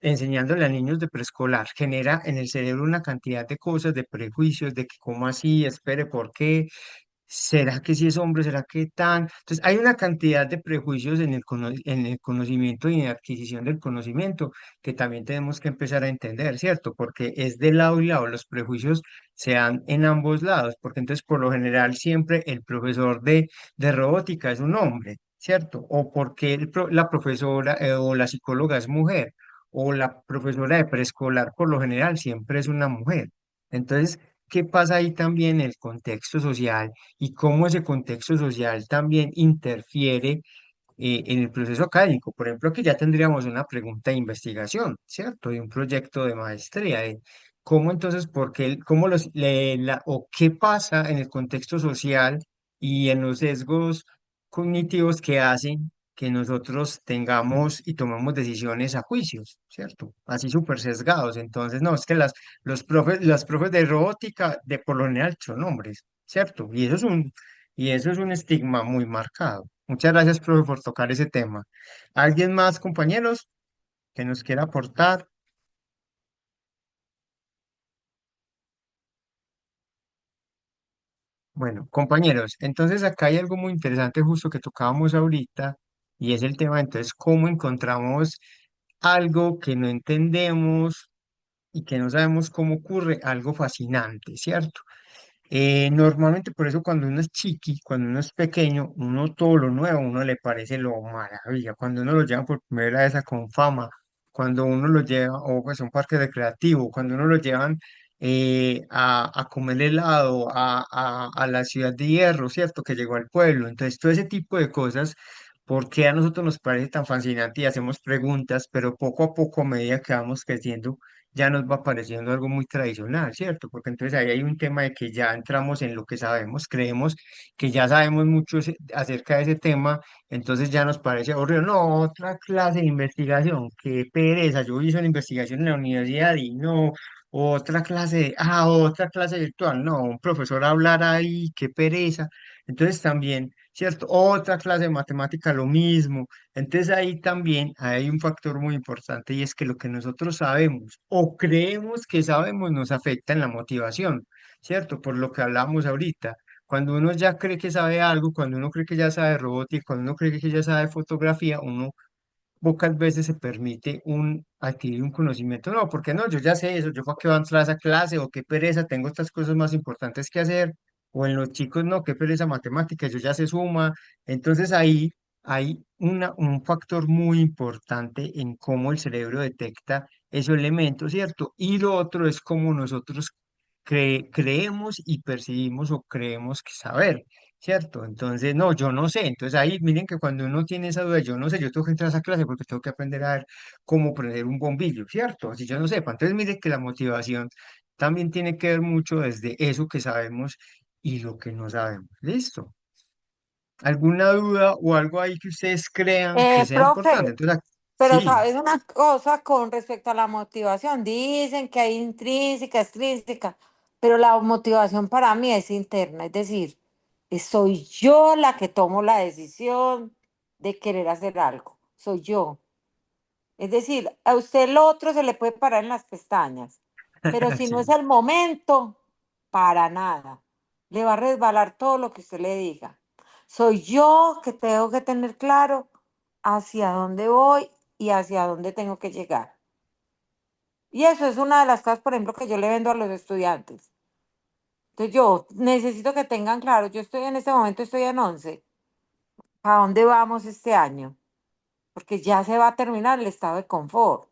enseñándole a niños de preescolar, genera en el cerebro una cantidad de cosas, de prejuicios, de que cómo así, espere, ¿por qué? ¿Será que si es hombre? ¿Será que tan? Entonces, hay una cantidad de prejuicios en el conocimiento y en la adquisición del conocimiento que también tenemos que empezar a entender, ¿cierto? Porque es de lado y lado, los prejuicios se dan en ambos lados, porque entonces por lo general siempre el profesor de robótica es un hombre, ¿cierto? O porque la profesora o la psicóloga es mujer, o la profesora de preescolar por lo general siempre es una mujer. Entonces, ¿qué pasa ahí también en el contexto social y cómo ese contexto social también interfiere en el proceso académico? Por ejemplo, aquí ya tendríamos una pregunta de investigación, ¿cierto? De un proyecto de maestría. ¿Cómo entonces, por qué, cómo o qué pasa en el contexto social y en los sesgos cognitivos que hacen que nosotros tengamos y tomamos decisiones a juicios, ¿cierto? Así súper sesgados. Entonces, no, es que las profes de robótica de por lo general son hombres, ¿cierto? Y eso es un estigma muy marcado. Muchas gracias, profe, por tocar ese tema. ¿Alguien más, compañeros, que nos quiera aportar? Bueno, compañeros, entonces acá hay algo muy interesante justo que tocábamos ahorita y es el tema, entonces, cómo encontramos algo que no entendemos y que no sabemos cómo ocurre, algo fascinante, ¿cierto? Normalmente por eso cuando uno es chiqui, cuando uno es pequeño, uno todo lo nuevo, uno le parece lo maravilla. Cuando uno lo lleva por primera vez a Confama, cuando uno lo lleva, o pues a un parque recreativo, cuando uno lo llevan a comer helado a la ciudad de Hierro, ¿cierto? Que llegó al pueblo. Entonces todo ese tipo de cosas, ¿por qué a nosotros nos parece tan fascinante y hacemos preguntas, pero poco a poco a medida que vamos creciendo, ya nos va pareciendo algo muy tradicional, ¿cierto? Porque entonces ahí hay un tema de que ya entramos en lo que sabemos, creemos que ya sabemos mucho acerca de ese tema, entonces ya nos parece aburrido. No, otra clase de investigación, qué pereza, yo hice una investigación en la universidad y no, otra clase virtual, no, un profesor hablar ahí, qué pereza. Entonces también, ¿cierto? Otra clase de matemática, lo mismo. Entonces ahí también hay un factor muy importante y es que lo que nosotros sabemos o creemos que sabemos nos afecta en la motivación, ¿cierto? Por lo que hablamos ahorita. Cuando uno ya cree que sabe algo, cuando uno cree que ya sabe robótica, cuando uno cree que ya sabe fotografía, uno pocas veces se permite adquirir un conocimiento. No, porque no, yo ya sé eso, yo para qué voy a entrar a esa clase o qué pereza, tengo estas cosas más importantes que hacer. O en los chicos, no, qué pereza matemática, yo ya sé suma. Entonces ahí hay un factor muy importante en cómo el cerebro detecta esos elementos, ¿cierto? Y lo otro es cómo nosotros creemos y percibimos o creemos que saber. ¿Cierto? Entonces, no, yo no sé. Entonces ahí miren que cuando uno tiene esa duda, yo no sé, yo tengo que entrar a esa clase porque tengo que aprender a ver cómo prender un bombillo, ¿cierto? Si yo no sepa. Entonces, miren que la motivación también tiene que ver mucho desde eso que sabemos y lo que no sabemos. ¿Listo? ¿Alguna duda o algo ahí que ustedes crean que sea importante? Profe, Entonces, pero sí, sabes una cosa con respecto a la motivación. Dicen que hay intrínseca, extrínseca, pero la motivación para mí es interna. Es decir, soy yo la que tomo la decisión de querer hacer algo. Soy yo. Es decir, a usted el otro se le puede parar en las pestañas, pero si no es sí. el momento, para nada. Le va a resbalar todo lo que usted le diga. Soy yo que tengo que tener claro hacia dónde voy y hacia dónde tengo que llegar. Y eso es una de las cosas, por ejemplo, que yo le vendo a los estudiantes. Entonces yo necesito que tengan claro, yo estoy en este momento, estoy en 11. ¿A dónde vamos este año? Porque ya se va a terminar el estado de confort,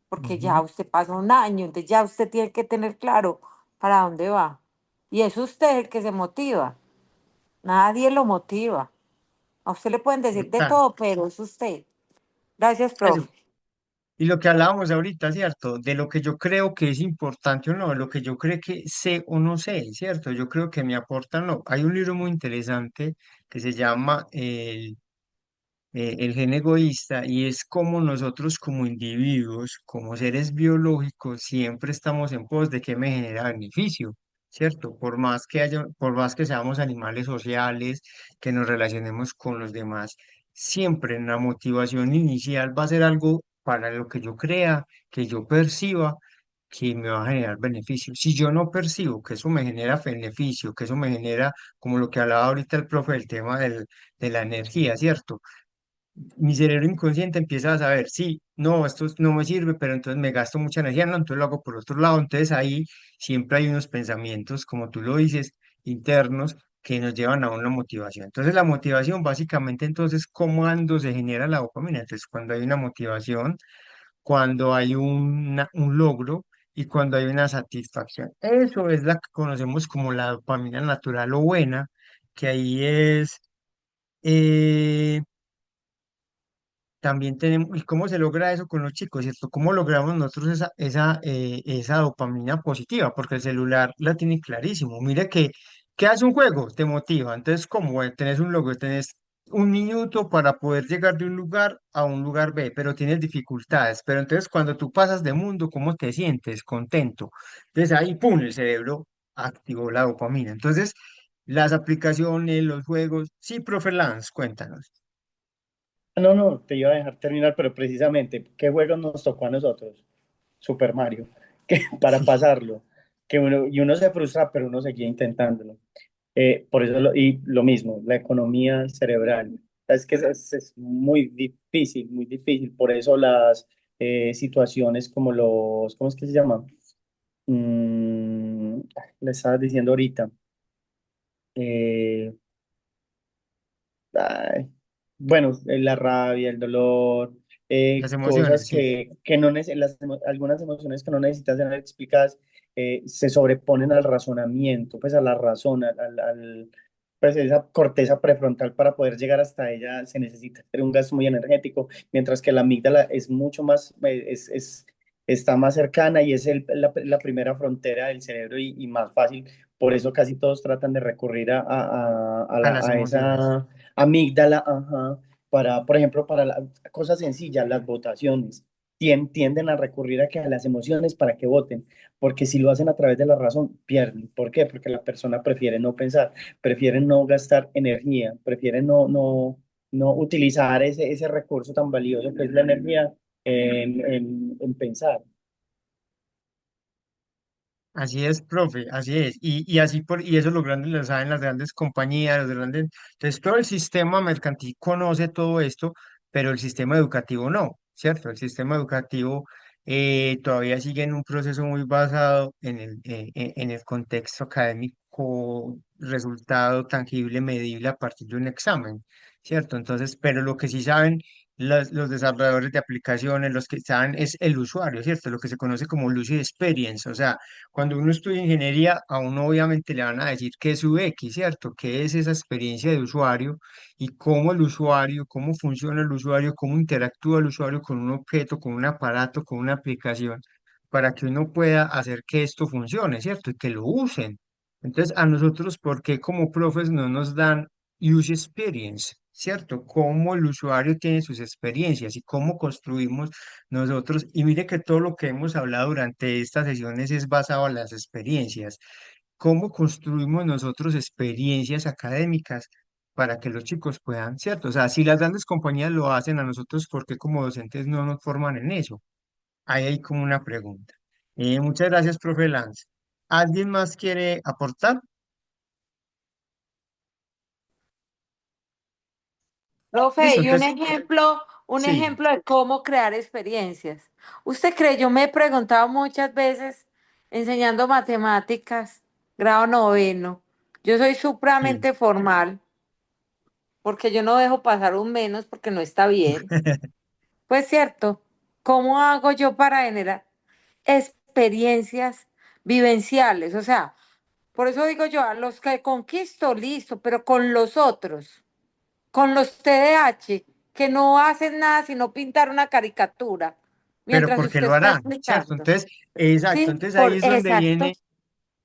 porque ya Ujú. usted pasa un año, entonces ya usted tiene que tener claro para dónde va. Y es usted el que se motiva, nadie lo motiva. A usted le pueden decir de Total. todo, pero es usted. Gracias, Eso. profe. Y lo que hablábamos ahorita, ¿cierto? De lo que yo creo que es importante o no, lo que yo creo que sé o no sé, ¿cierto? Yo creo que me aportan, no. Hay un libro muy interesante que se llama El gen egoísta y es como nosotros como individuos, como seres biológicos, siempre estamos en pos de que me genera beneficio, ¿cierto? Por más que seamos animales sociales, que nos relacionemos con los demás, siempre en la motivación inicial va a ser algo para lo que yo crea, que yo perciba, que me va a generar beneficio. Si yo no percibo que eso me genera beneficio, que eso me genera, como lo que hablaba ahorita el profe, del tema de la energía, ¿cierto? Mi cerebro inconsciente empieza a saber, sí, no, no me sirve, pero entonces me gasto mucha energía, no, entonces lo hago por otro lado. Entonces ahí siempre hay unos pensamientos, como tú lo dices, internos, que nos llevan a una motivación. Entonces la motivación, básicamente, entonces, ¿cuándo se genera la dopamina? Entonces, cuando hay una motivación, cuando hay un logro y cuando hay una satisfacción. Eso es la que conocemos como la dopamina natural o buena, que ahí es... eh, también tenemos, ¿y cómo se logra eso con los chicos, cierto? ¿Cómo logramos nosotros esa dopamina positiva? Porque el celular la tiene clarísimo. Mire que, ¿qué hace un juego? Te motiva. Entonces, como tenés un logro, tenés un minuto para poder llegar de un lugar a un lugar B, pero tienes dificultades. Pero entonces, cuando tú pasas de mundo, ¿cómo te sientes? Contento. Entonces, ahí, ¡pum!, el cerebro activó la dopamina. Entonces, las aplicaciones, los juegos. Sí, profe Lance, cuéntanos. No, no, te iba a dejar terminar, pero precisamente, ¿qué juegos nos tocó a nosotros? Super Mario, que para pasarlo, y uno se frustra, pero uno seguía intentándolo. Por eso, y lo mismo, la economía cerebral. Es que es muy difícil, muy difícil. Por eso las situaciones como ¿cómo es que se llama? Mm, le estaba diciendo ahorita. eh, Ay, bueno, la rabia, el dolor, Las cosas emociones, sí. que no algunas emociones que no necesitan ser explicadas, se sobreponen al razonamiento, pues a la razón, pues esa corteza prefrontal para poder llegar hasta ella se necesita hacer un gasto muy energético, mientras que la amígdala es mucho más, está más cercana y es la primera frontera del cerebro y más fácil. Por eso casi todos tratan de recurrir A las a emociones. esa amígdala, ajá, por ejemplo, para cosas sencillas, las votaciones. Tienden a recurrir a las emociones para que voten, porque si lo hacen a través de la razón, pierden. ¿Por qué? Porque la persona prefiere no pensar, prefiere no gastar energía, prefiere no utilizar ese recurso tan valioso que es la energía en pensar. Así es, profe, así es. Y así y eso los grandes lo saben, las grandes compañías, los grandes. Entonces, todo el sistema mercantil conoce todo esto, pero el sistema educativo no, ¿cierto? El sistema educativo todavía sigue en un proceso muy basado en el contexto académico, resultado tangible, medible a partir de un examen, ¿cierto? Entonces, pero lo que sí saben los desarrolladores de aplicaciones, los que saben es el usuario, ¿cierto? Lo que se conoce como user experience, o sea, cuando uno estudia ingeniería, a uno obviamente le van a decir qué es UX, ¿cierto? ¿Qué es esa experiencia de usuario y cómo el usuario, cómo funciona el usuario, cómo interactúa el usuario con un objeto, con un aparato, con una aplicación, para que uno pueda hacer que esto funcione, ¿cierto? Y que lo usen. Entonces, a nosotros, ¿por qué como profes no nos dan user experience? ¿Cierto? Cómo el usuario tiene sus experiencias y cómo construimos nosotros, y mire que todo lo que hemos hablado durante estas sesiones es basado en las experiencias. ¿Cómo construimos nosotros experiencias académicas para que los chicos puedan, cierto? O sea, si las grandes compañías lo hacen a nosotros, ¿por qué como docentes no nos forman en eso? Ahí hay como una pregunta. Muchas gracias, profe Lance. ¿Alguien más quiere aportar? Profe, Listo, y un entonces, ejemplo, un Sí, ejemplo de cómo crear experiencias. ¿Usted cree? Yo me he preguntado muchas veces enseñando matemáticas, grado noveno. Yo soy sí. supremamente formal porque yo no dejo pasar un menos porque no está bien. Pues cierto, ¿cómo hago yo para generar experiencias vivenciales? O sea, por eso digo yo, a los que conquisto, listo, pero con los otros, con los TDAH, que no hacen nada sino pintar una caricatura Pero mientras porque usted lo está harán, ¿cierto? explicando. Entonces, exacto, Sí, entonces ahí por es donde exacto. viene.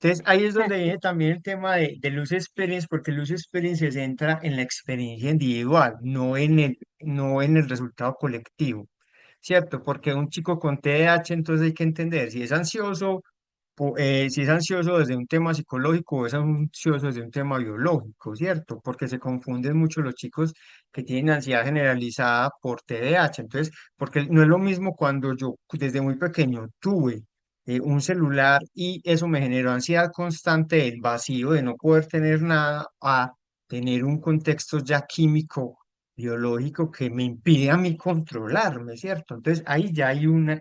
Entonces, ahí es donde viene también el tema de Luz Experience, porque Luz Experience se centra en la experiencia individual, no en el resultado colectivo, ¿cierto? Porque un chico con TDAH, entonces hay que entender si es ansioso desde un tema psicológico o es ansioso desde un tema biológico, ¿cierto? Porque se confunden mucho los chicos que tienen ansiedad generalizada por TDAH. Entonces, porque no es lo mismo cuando yo desde muy pequeño tuve un celular y eso me generó ansiedad constante del vacío de no poder tener nada a tener un contexto ya químico, biológico que me impide a mí controlarme, ¿cierto? Entonces ahí ya hay un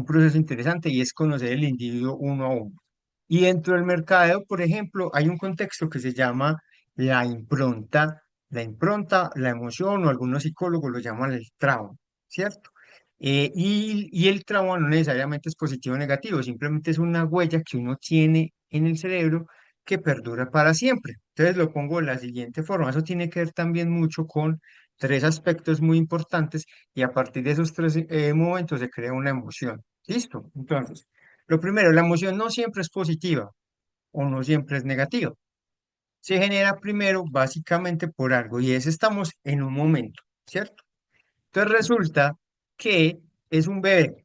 proceso interesante y es conocer el individuo uno a uno. Y dentro del mercadeo, por ejemplo, hay un contexto que se llama la impronta, la emoción, o algunos psicólogos lo llaman el trauma, ¿cierto? Y el trauma no necesariamente es positivo o negativo, simplemente es una huella que uno tiene en el cerebro que perdura para siempre. Entonces lo pongo de la siguiente forma, eso tiene que ver también mucho con tres aspectos muy importantes y a partir de esos tres momentos se crea una emoción. ¿Listo? Entonces, lo primero, la emoción no siempre es positiva o no siempre es negativa. Se genera primero básicamente por algo y es estamos en un momento, ¿cierto? Entonces resulta que es un bebé.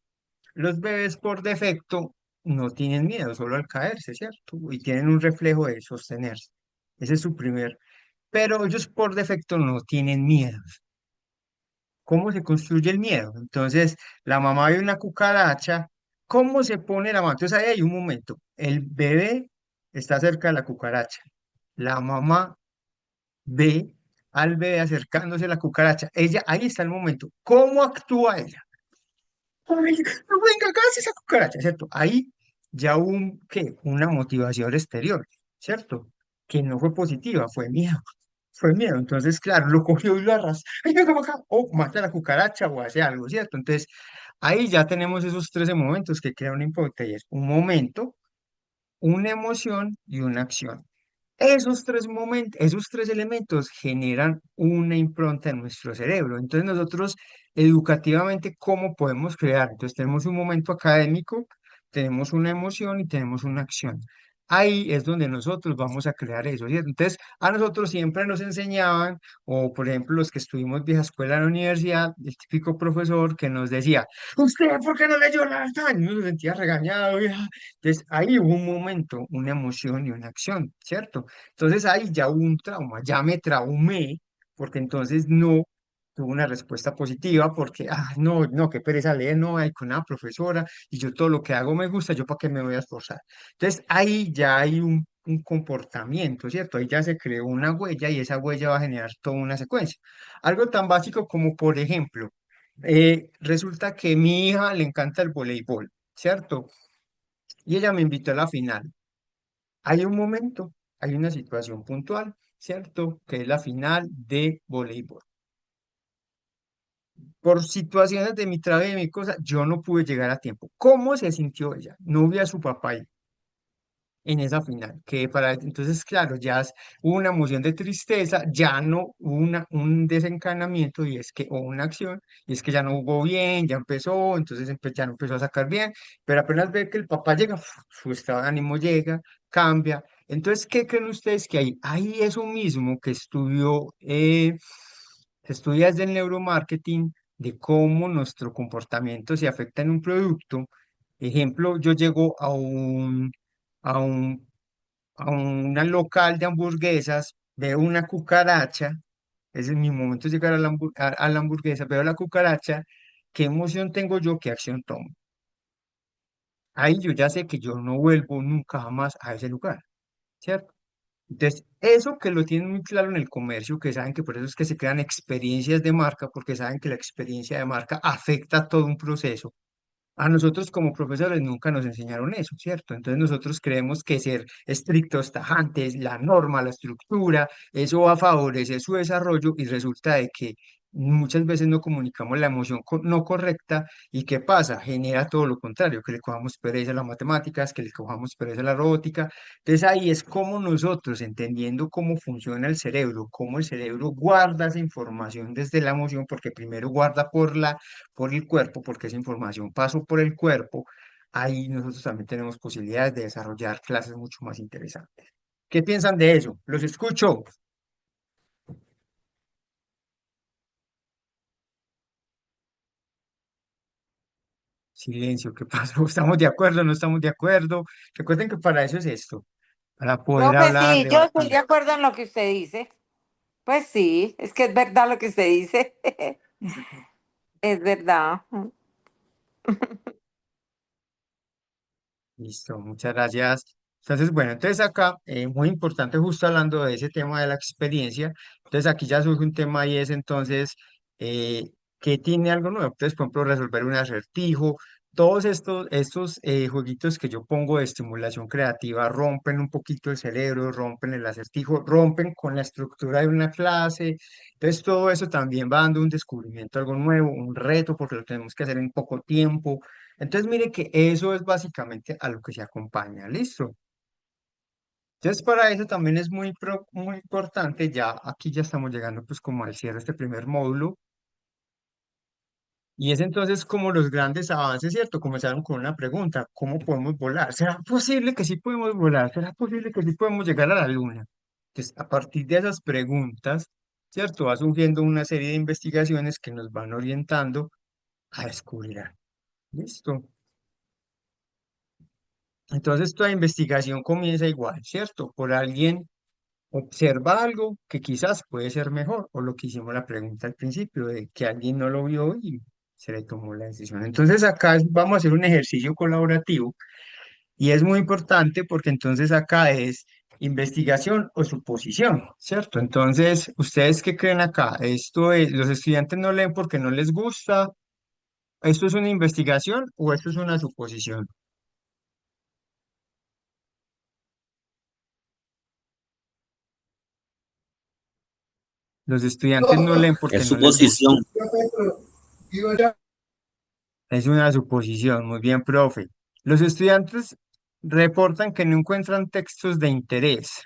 Los bebés por defecto no tienen miedo, solo al caerse, ¿cierto? Y tienen un reflejo de sostenerse. Ese es su primer. Pero ellos por defecto no tienen miedo. ¿Cómo se construye el miedo? Entonces, la mamá ve una cucaracha, ¿cómo se pone la mano? Entonces ahí hay un momento. El bebé está cerca de la cucaracha. La mamá ve al bebé acercándose a la cucaracha. Ella, ahí está el momento. ¿Cómo actúa ella? Ay, no venga, casi esa cucaracha, ¿cierto? Ahí ya hubo ¿qué? Una motivación exterior, ¿cierto? Que no fue positiva, fue miedo. Fue miedo. Entonces, claro, lo cogió y lo arrastró. ¡Ay, venga para acá! O mata a la cucaracha o hace algo, ¿cierto? Entonces, ahí ya tenemos esos 13 momentos que crean una impronta y es un momento, una emoción y una acción. Esos tres momentos, esos tres elementos generan una impronta en nuestro cerebro. Entonces nosotros educativamente, ¿cómo podemos crear? Entonces tenemos un momento académico, tenemos una emoción y tenemos una acción. Ahí es donde nosotros vamos a crear eso, ¿cierto? Entonces a nosotros siempre nos enseñaban, o por ejemplo los que estuvimos vieja escuela en la universidad, el típico profesor que nos decía, ¿usted por qué no leyó la verdad? Y uno se sentía regañado, vieja. Entonces ahí hubo un momento, una emoción y una acción, ¿cierto? Entonces ahí ya hubo un trauma, ya me traumé, porque entonces no tuve una respuesta positiva, porque, no, no, qué pereza leer, no, hay con una profesora, y yo todo lo que hago me gusta, yo para qué me voy a esforzar. Entonces ahí ya hay un comportamiento, ¿cierto? Ahí ya se creó una huella y esa huella va a generar toda una secuencia. Algo tan básico como, por ejemplo, resulta que mi hija le encanta el voleibol, ¿cierto? Y ella me invitó a la final. Hay un momento, hay una situación puntual, ¿cierto? Que es la final de voleibol. Por situaciones de mi trabajo y de mi cosa, yo no pude llegar a tiempo. ¿Cómo se sintió ella? No vi a su papá ahí en esa final, que para entonces, claro, hubo una emoción de tristeza, ya no hubo un desencadenamiento y es que, o una acción, y es que ya no jugó bien, ya empezó, entonces ya no empezó a sacar bien, pero apenas ve que el papá llega, su estado de ánimo llega, cambia. Entonces, ¿qué creen ustedes que hay? Hay eso mismo que se estudia desde el neuromarketing, de cómo nuestro comportamiento se afecta en un producto. Ejemplo, yo llego a un, a una local de hamburguesas, veo una cucaracha, ese es mi momento de llegar a la hamburguesa, veo la cucaracha, ¿qué emoción tengo yo? ¿Qué acción tomo? Ahí yo ya sé que yo no vuelvo nunca jamás a ese lugar, ¿cierto? Entonces, eso que lo tienen muy claro en el comercio, que saben que por eso es que se crean experiencias de marca, porque saben que la experiencia de marca afecta todo un proceso. A nosotros como profesores nunca nos enseñaron eso, ¿cierto? Entonces nosotros creemos que ser estrictos, tajantes, la norma, la estructura, eso va a favorecer su desarrollo y resulta de que muchas veces no comunicamos la emoción no correcta y ¿qué pasa? Genera todo lo contrario, que le cojamos pereza a las matemáticas, que le cojamos pereza a la robótica. Entonces ahí es como nosotros, entendiendo cómo funciona el cerebro, cómo el cerebro guarda esa información desde la emoción, porque primero guarda por el cuerpo, porque esa información pasó por el cuerpo, ahí nosotros también tenemos posibilidades de desarrollar clases mucho más interesantes. ¿Qué piensan de eso? Los escucho. Silencio, ¿qué pasó? ¿Estamos de acuerdo? ¿No estamos de acuerdo? Recuerden que para eso es esto, para poder Profe, hablar, sí, yo estoy debatir. de acuerdo en lo que usted dice. Pues sí, es que es verdad lo que usted dice. Es verdad. Listo, muchas gracias. Entonces, bueno, entonces acá, muy importante, justo hablando de ese tema de la experiencia, entonces aquí ya surge un tema y es entonces, ¿qué tiene algo nuevo? Entonces, por ejemplo, resolver un acertijo, todos estos jueguitos que yo pongo de estimulación creativa rompen un poquito el cerebro, rompen el acertijo, rompen con la estructura de una clase, entonces todo eso también va dando un descubrimiento, algo nuevo, un reto, porque lo tenemos que hacer en poco tiempo. Entonces, mire que eso es básicamente a lo que se acompaña, ¿listo? Entonces, para eso también es muy importante, ya aquí ya estamos llegando pues como al cierre de este primer módulo, y es entonces como los grandes avances, ¿cierto? Comenzaron con una pregunta, ¿cómo podemos volar? ¿Será posible que sí podemos volar? ¿Será posible que sí podemos llegar a la luna? Entonces, a partir de esas preguntas, ¿cierto? Va surgiendo una serie de investigaciones que nos van orientando a descubrir algo. ¿Listo? Entonces, toda investigación comienza igual, ¿cierto? Por alguien observa algo que quizás puede ser mejor, o lo que hicimos la pregunta al principio, de que alguien no lo vio y se le tomó la decisión. Entonces, acá vamos a hacer un ejercicio colaborativo y es muy importante porque entonces acá es investigación o suposición, ¿cierto? Entonces, ¿ustedes qué creen acá? ¿Esto es, los estudiantes no leen porque no les gusta? ¿Esto es una investigación o esto es una suposición? Los estudiantes no leen porque Es no les gusta. suposición. Es una suposición, muy bien, profe. Los estudiantes reportan que no encuentran textos de interés.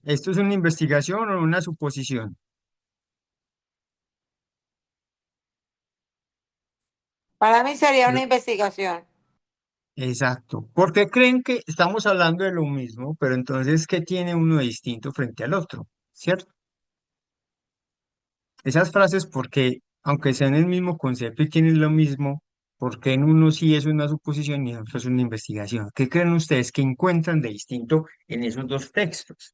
¿Esto es una investigación o una suposición? Para mí sería Lo- una investigación. Exacto. ¿Por qué creen que estamos hablando de lo mismo, pero entonces qué tiene uno de distinto frente al otro? ¿Cierto? Esas frases, porque aunque sean el mismo concepto y tienen lo mismo, ¿por qué en uno sí es una suposición y en otro es una investigación? ¿Qué creen ustedes que encuentran de distinto en esos dos textos?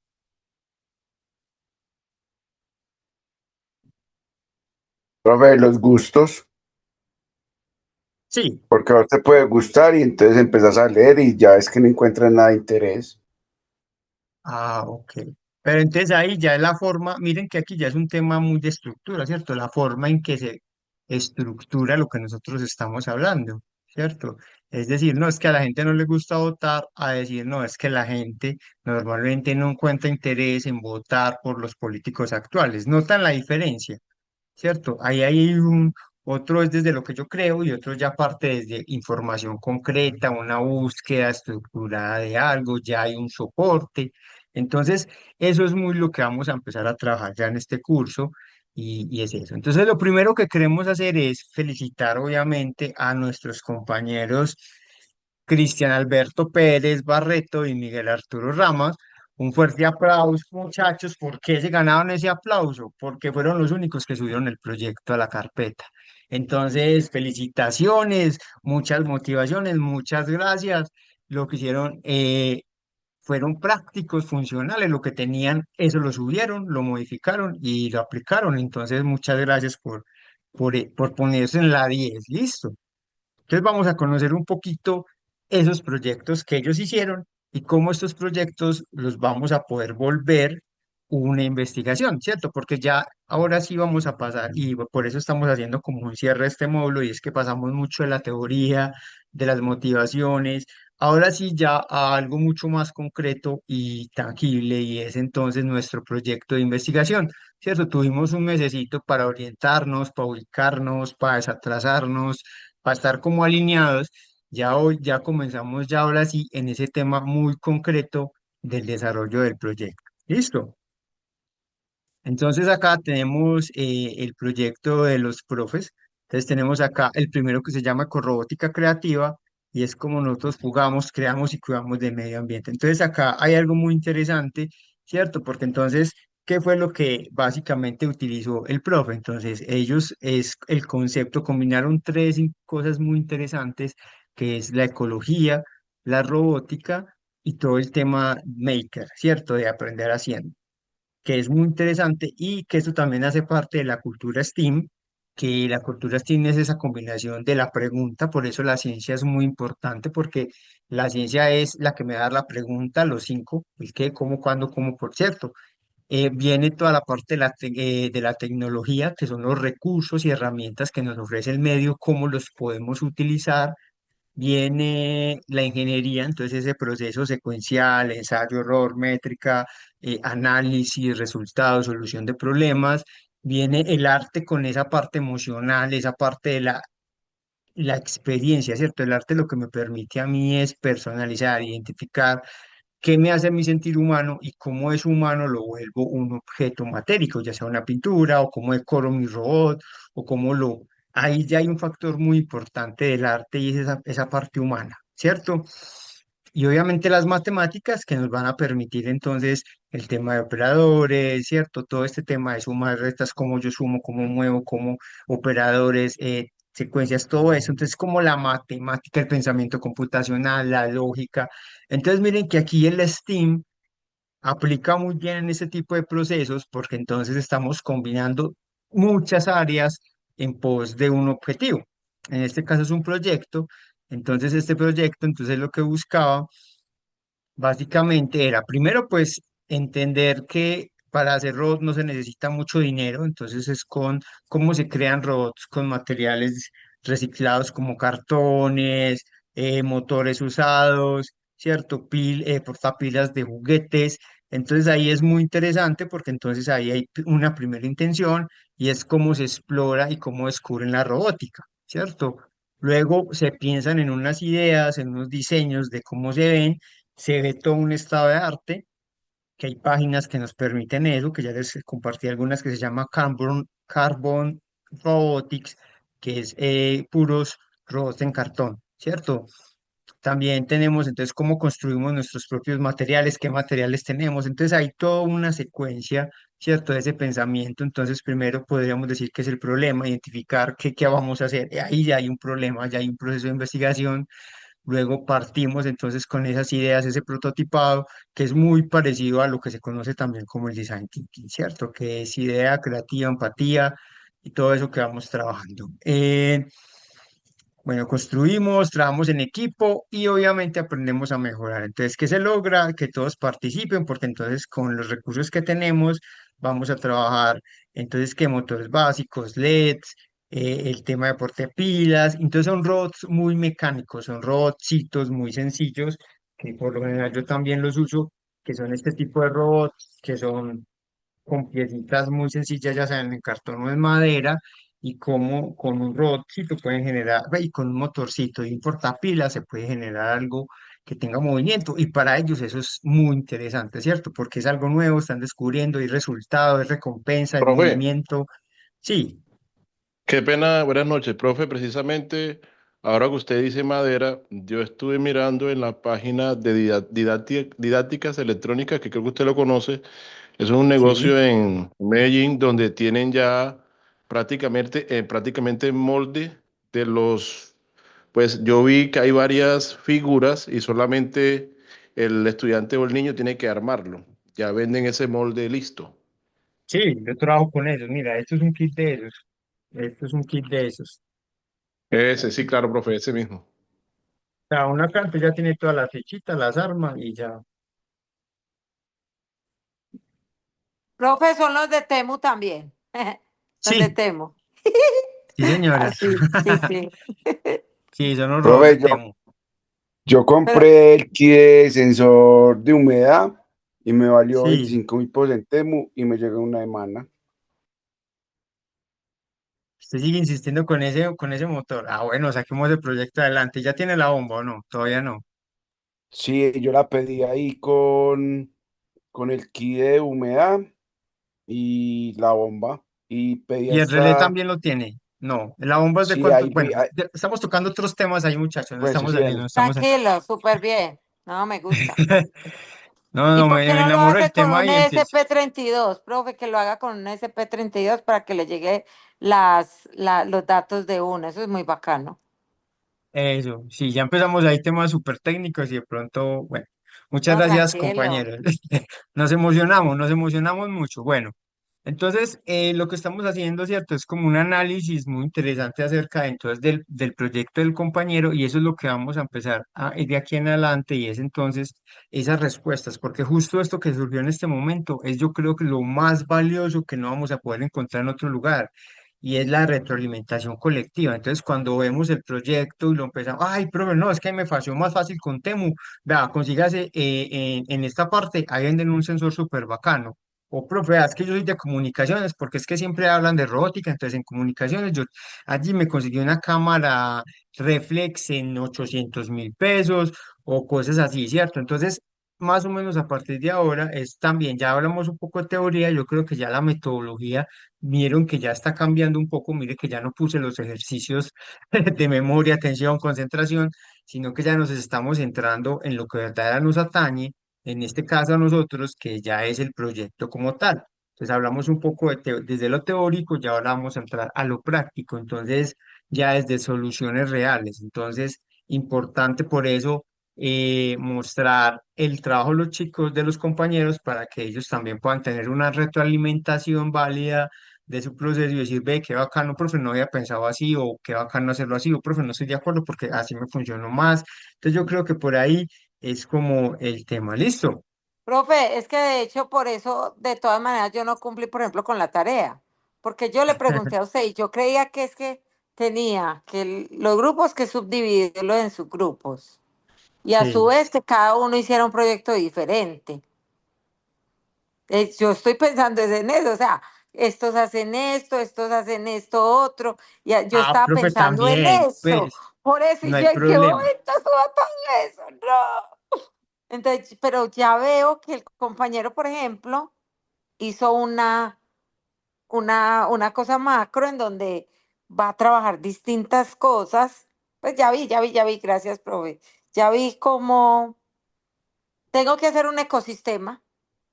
Profe, los gustos, Sí. porque a vos te puede gustar y entonces empezás a leer y ya es que no encuentras nada de interés. Ah, ok. Pero entonces ahí ya es la forma, miren que aquí ya es un tema muy de estructura, ¿cierto? La forma en que se estructura lo que nosotros estamos hablando, ¿cierto? Es decir, no es que a la gente no le gusta votar, a decir, no, es que la gente normalmente no encuentra interés en votar por los políticos actuales. ¿Notan la diferencia? ¿Cierto? Ahí hay otro es desde lo que yo creo y otro ya parte desde información concreta, una búsqueda estructurada de algo, ya hay un soporte. Entonces, eso es muy lo que vamos a empezar a trabajar ya en este curso y es eso. Entonces, lo primero que queremos hacer es felicitar obviamente a nuestros compañeros Cristian Alberto Pérez Barreto y Miguel Arturo Ramos. Un fuerte aplauso, muchachos. ¿Por qué se ganaron ese aplauso? Porque fueron los únicos que subieron el proyecto a la carpeta. Entonces, felicitaciones, muchas motivaciones, muchas gracias. Lo que hicieron fueron prácticos, funcionales, lo que tenían, eso lo subieron, lo modificaron y lo aplicaron. Entonces, muchas gracias por ponerse en la 10. Listo. Entonces vamos a conocer un poquito esos proyectos que ellos hicieron y cómo estos proyectos los vamos a poder volver una investigación, ¿cierto? Porque ya ahora sí vamos a pasar, y por eso estamos haciendo como un cierre de este módulo, y es que pasamos mucho de la teoría, de las motivaciones, ahora sí ya a algo mucho más concreto y tangible, y es entonces nuestro proyecto de investigación, ¿cierto? Tuvimos un mesecito para orientarnos, para ubicarnos, para desatrasarnos, para estar como alineados. Ya hoy, ya comenzamos ya ahora sí en ese tema muy concreto del desarrollo del proyecto. ¿Listo? Entonces acá tenemos el proyecto de los profes. Entonces tenemos acá el primero que se llama Corrobótica Creativa y es como nosotros jugamos, creamos y cuidamos del medio ambiente. Entonces acá hay algo muy interesante, ¿cierto? Porque entonces, ¿qué fue lo que básicamente utilizó el profe? Entonces ellos es el concepto, combinaron tres cosas muy interesantes, que es la ecología, la robótica y todo el tema maker, ¿cierto? De aprender haciendo, que es muy interesante y que eso también hace parte de la cultura STEAM, que la cultura STEAM es esa combinación de la pregunta, por eso la ciencia es muy importante, porque la ciencia es la que me da la pregunta, los cinco, el qué, cómo, cuándo, cómo, por cierto. Viene toda la parte de la tecnología, que son los recursos y herramientas que nos ofrece el medio, cómo los podemos utilizar. Viene la ingeniería, entonces ese proceso secuencial, ensayo, error, métrica, análisis, resultados, solución de problemas. Viene el arte con esa parte emocional, esa parte de la experiencia, ¿cierto? El arte lo que me permite a mí es personalizar, identificar qué me hace a mí sentir humano y cómo es humano lo vuelvo un objeto matérico, ya sea una pintura o cómo decoro mi robot o cómo lo... Ahí ya hay un factor muy importante del arte y es esa parte humana, ¿cierto? Y obviamente las matemáticas que nos van a permitir entonces el tema de operadores, ¿cierto? Todo este tema de sumas, restas, cómo yo sumo, cómo muevo, cómo operadores, secuencias, todo eso. Entonces, como la matemática, el pensamiento computacional, la lógica. Entonces, miren que aquí el STEAM aplica muy bien en ese tipo de procesos porque entonces estamos combinando muchas áreas en pos de un objetivo. En este caso es un proyecto. Entonces, este proyecto, entonces lo que buscaba básicamente era, primero, pues entender que para hacer robots no se necesita mucho dinero, entonces es con cómo se crean robots con materiales reciclados como cartones, motores usados, ¿cierto? Portapilas de juguetes. Entonces ahí es muy interesante porque entonces ahí hay una primera intención y es cómo se explora y cómo descubren la robótica, ¿cierto? Luego se piensan en unas ideas, en unos diseños de cómo se ven, se ve todo un estado de arte, que hay páginas que nos permiten eso, que ya les compartí algunas que se llama Carbon Robotics, que es puros robots en cartón, ¿cierto? También tenemos entonces cómo construimos nuestros propios materiales, qué materiales tenemos. Entonces hay toda una secuencia, ¿cierto? De ese pensamiento. Entonces primero podríamos decir que es el problema, identificar qué vamos a hacer. Ahí ya hay un problema, ya hay un proceso de investigación. Luego partimos entonces con esas ideas, ese prototipado, que es muy parecido a lo que se conoce también como el design thinking, ¿cierto? Que es idea, creativa, empatía y todo eso que vamos trabajando. Bueno, construimos, trabajamos en equipo y obviamente aprendemos a mejorar. Entonces, ¿qué se logra? Que todos participen, porque entonces con los recursos que tenemos vamos a trabajar, entonces, ¿qué motores básicos, LEDs, el tema de portapilas? Entonces son robots muy mecánicos, son robotcitos muy sencillos, que por lo general yo también los uso, que son este tipo de robots, que son con piecitas muy sencillas, ya sean en cartón o en madera, y como con un robotcito pueden generar, y con un motorcito y un portapilas se puede generar algo que tenga movimiento, y para ellos eso es muy interesante, ¿cierto? Porque es algo nuevo, están descubriendo, hay resultado, hay recompensa, hay Profe, movimiento. Sí, qué pena, buenas noches, profe. Precisamente ahora que usted dice madera, yo estuve mirando en la página de didácticas electrónicas, que creo que usted lo conoce. Es un sí, negocio en Medellín donde tienen ya prácticamente molde de los, pues yo vi que hay varias figuras y solamente el estudiante o el niño tiene que armarlo. Ya venden ese molde listo. sí, yo trabajo con esos. Mira, esto es un kit de esos. Esto es un kit de esos. Ese, sí, claro, profe, ese mismo. sea, una carta ya tiene todas las fichitas, las armas y ya. Profe, son los de Temu también. Los de Sí, Temu. sí, señora. Así, sí, sí. Sí, son los robots de Profe, Temu. yo Pero, compré el kit de sensor de humedad y me valió Sí, 25.000 en Temu y me llegó en una semana. usted sigue insistiendo con ese motor. Ah, bueno, saquemos el proyecto adelante. ¿Ya tiene la bomba o no? Todavía no. Sí, yo la pedí ahí con el kit de humedad y la bomba. Y pedí Y el relé hasta, también lo tiene. No, la bomba es de sí, cuánto. ahí Bueno, vi, estamos tocando otros temas ahí, muchachos. No pues estamos sí, saliendo, dale. no estamos. tranquilo, súper bien. No, me gusta. No, ¿Y no, por qué me no lo enamoro del hace con tema un y empiezo. SP32, profe? Que lo haga con un SP32 para que le llegue los datos de una. Eso es muy bacano. Eso, sí, ya empezamos ahí temas súper técnicos y de pronto, bueno, muchas No, gracias, tranquilo. compañeros. Nos emocionamos mucho. Bueno, entonces lo que estamos haciendo, ¿cierto? Es como un análisis muy interesante acerca entonces del proyecto del compañero y eso es lo que vamos a empezar de aquí en adelante y es entonces esas respuestas, porque justo esto que surgió en este momento es yo creo que lo más valioso que no vamos a poder encontrar en otro lugar y es la retroalimentación colectiva. Entonces, cuando vemos el proyecto y lo empezamos, ay, pero no, es que me pareció más fácil con Temu, vea, consígase en esta parte, ahí venden un sensor súper bacano. O profe, vea, es que yo soy de comunicaciones, porque es que siempre hablan de robótica, entonces en comunicaciones yo allí me conseguí una cámara reflex en 800.000 pesos o cosas así, ¿cierto? Entonces, más o menos a partir de ahora es también, ya hablamos un poco de teoría, yo creo que ya la metodología vieron que ya está cambiando un poco, mire que ya no puse los ejercicios de memoria, atención, concentración, sino que ya nos estamos centrando en lo que verdaderamente nos atañe, en este caso a nosotros, que ya es el proyecto como tal. Entonces hablamos un poco desde lo teórico, ya ahora vamos a entrar a lo práctico, entonces ya desde soluciones reales. Entonces, importante por eso mostrar el trabajo de los chicos, de los compañeros, para que ellos también puedan tener una retroalimentación válida de su proceso y decir, ve, qué bacano, profe, no había pensado así, o qué bacano hacerlo así, o profe, no estoy de acuerdo porque así me funcionó más. Entonces yo creo que por ahí es como el tema. ¿Listo? Profe, es que de hecho por eso, de todas maneras, yo no cumplí, por ejemplo, con la tarea. Porque yo le pregunté a usted y yo creía que es que tenía que los grupos que subdividirlos en subgrupos. Y a su Sí. vez que cada uno hiciera un proyecto diferente. Yo estoy pensando es en eso, o sea, estos hacen esto otro, yo Ah, estaba profe, pensando en también, eso, pues, por eso, y no hay yo en qué problema. momento subo todo eso, no. Entonces, pero ya veo que el compañero, por ejemplo, hizo una cosa macro en donde va a trabajar distintas cosas, pues ya vi, gracias, profe, ya vi cómo tengo que hacer un ecosistema.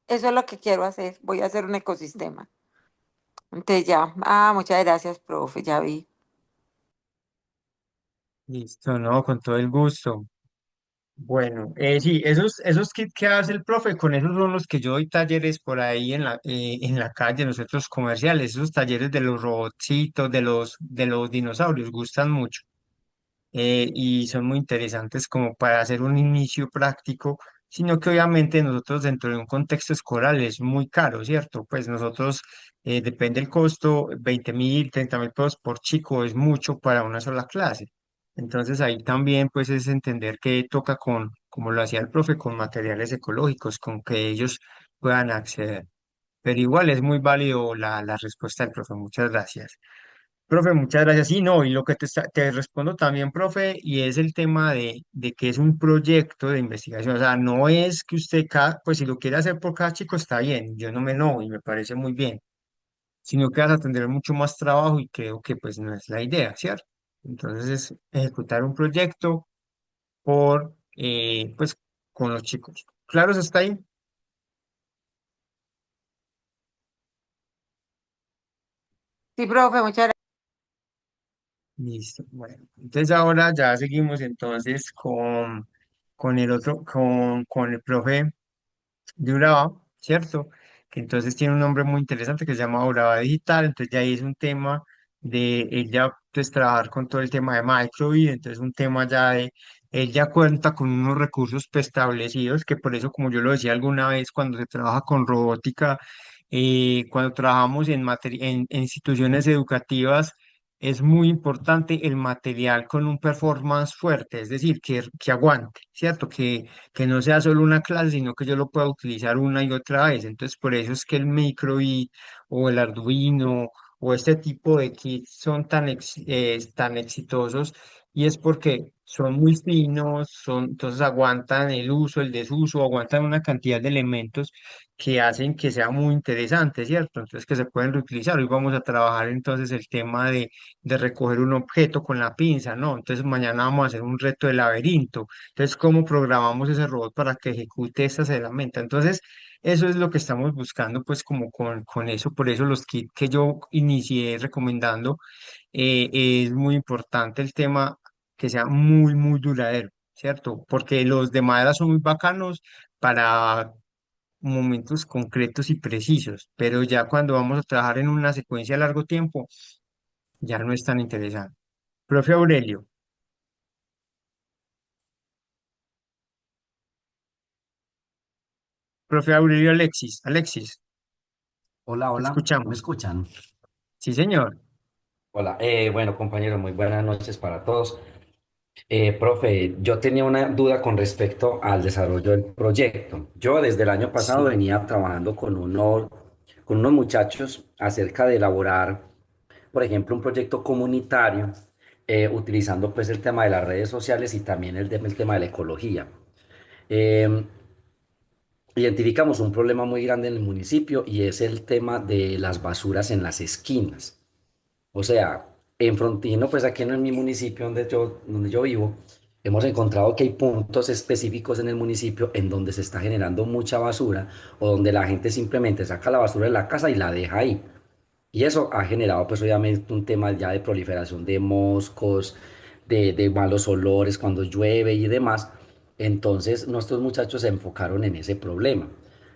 Eso es lo que quiero hacer. Voy a hacer un ecosistema. Entonces ya. Muchas gracias, profe. Ya vi. Listo, no, con todo el gusto. Bueno, sí, esos kits que hace el profe, con esos son los que yo doy talleres por ahí en la calle, en los centros comerciales, esos talleres de los robotcitos, de los dinosaurios, gustan mucho. Y son muy interesantes como para hacer un inicio práctico, sino que obviamente nosotros dentro de un contexto escolar es muy caro, ¿cierto? Pues nosotros, depende del costo, 20.000, 30.000 pesos por chico es mucho para una sola clase. Entonces ahí también pues es entender que toca como lo hacía el profe, con materiales ecológicos, con que ellos puedan acceder. Pero igual es muy válido la respuesta del profe, muchas gracias. Profe, muchas gracias. Sí, no, y lo que te respondo también, profe, y es el tema de que es un proyecto de investigación. O sea, no es que usted, pues si lo quiere hacer por cada chico está bien, yo no me enojo y me parece muy bien, sino que vas a tener mucho más trabajo y creo que pues no es la idea, ¿cierto? Entonces es ejecutar un proyecto pues, con los chicos. ¿Claro, eso está ahí? Sí, profe, muchas gracias. Listo. Bueno, entonces ahora ya seguimos entonces con el otro, con el profe de Uraba, ¿cierto? Que entonces tiene un nombre muy interesante que se llama Uraba Digital, entonces ya ahí es un tema de él ya pues trabajar con todo el tema de microbit, entonces un tema ya de, él ya cuenta con unos recursos preestablecidos, que por eso, como yo lo decía alguna vez, cuando se trabaja con robótica, cuando trabajamos en instituciones educativas, es muy importante el material con un performance fuerte, es decir, que aguante, ¿cierto? Que no sea solo una clase, sino que yo lo pueda utilizar una y otra vez. Entonces, por eso es que el microbit o el Arduino o este tipo de kits son tan exitosos y es porque son muy finos, entonces aguantan el uso, el desuso, aguantan una cantidad de elementos que hacen que sea muy interesante, ¿cierto? Entonces que se pueden reutilizar. Hoy vamos a trabajar entonces el tema de recoger un objeto con la pinza, ¿no? Entonces mañana vamos a hacer un reto de laberinto. Entonces, ¿cómo programamos ese robot para que ejecute estas herramientas? Entonces, eso es lo que estamos buscando, pues como con eso, por eso los kits que yo inicié recomendando, es muy importante el tema que sea muy, muy duradero, ¿cierto? Porque los de madera son muy bacanos para momentos concretos y precisos, pero ya cuando vamos a trabajar en una secuencia a largo tiempo, ya no es tan interesante. Profe Aurelio, profe Aurelio Alexis, Alexis, Hola, te hola, ¿me escuchamos. escuchan? Sí, señor. Hola, bueno, compañeros, muy buenas noches para todos. Profe, yo tenía una duda con respecto al desarrollo del proyecto. Yo desde el año pasado Sí. venía trabajando con unos muchachos acerca de elaborar, por ejemplo, un proyecto comunitario, utilizando pues el tema de las redes sociales y también el tema de la ecología. Eh, Identificamos un problema muy grande en el municipio y es el tema de las basuras en las esquinas. O sea, en Frontino, pues aquí en mi municipio donde yo vivo, hemos encontrado que hay puntos específicos en el municipio en donde se está generando mucha basura o donde la gente simplemente saca la basura de la casa y la deja ahí. Y eso ha generado pues obviamente un tema ya de proliferación de moscos, de malos olores cuando llueve y demás. Entonces nuestros muchachos se enfocaron en ese problema.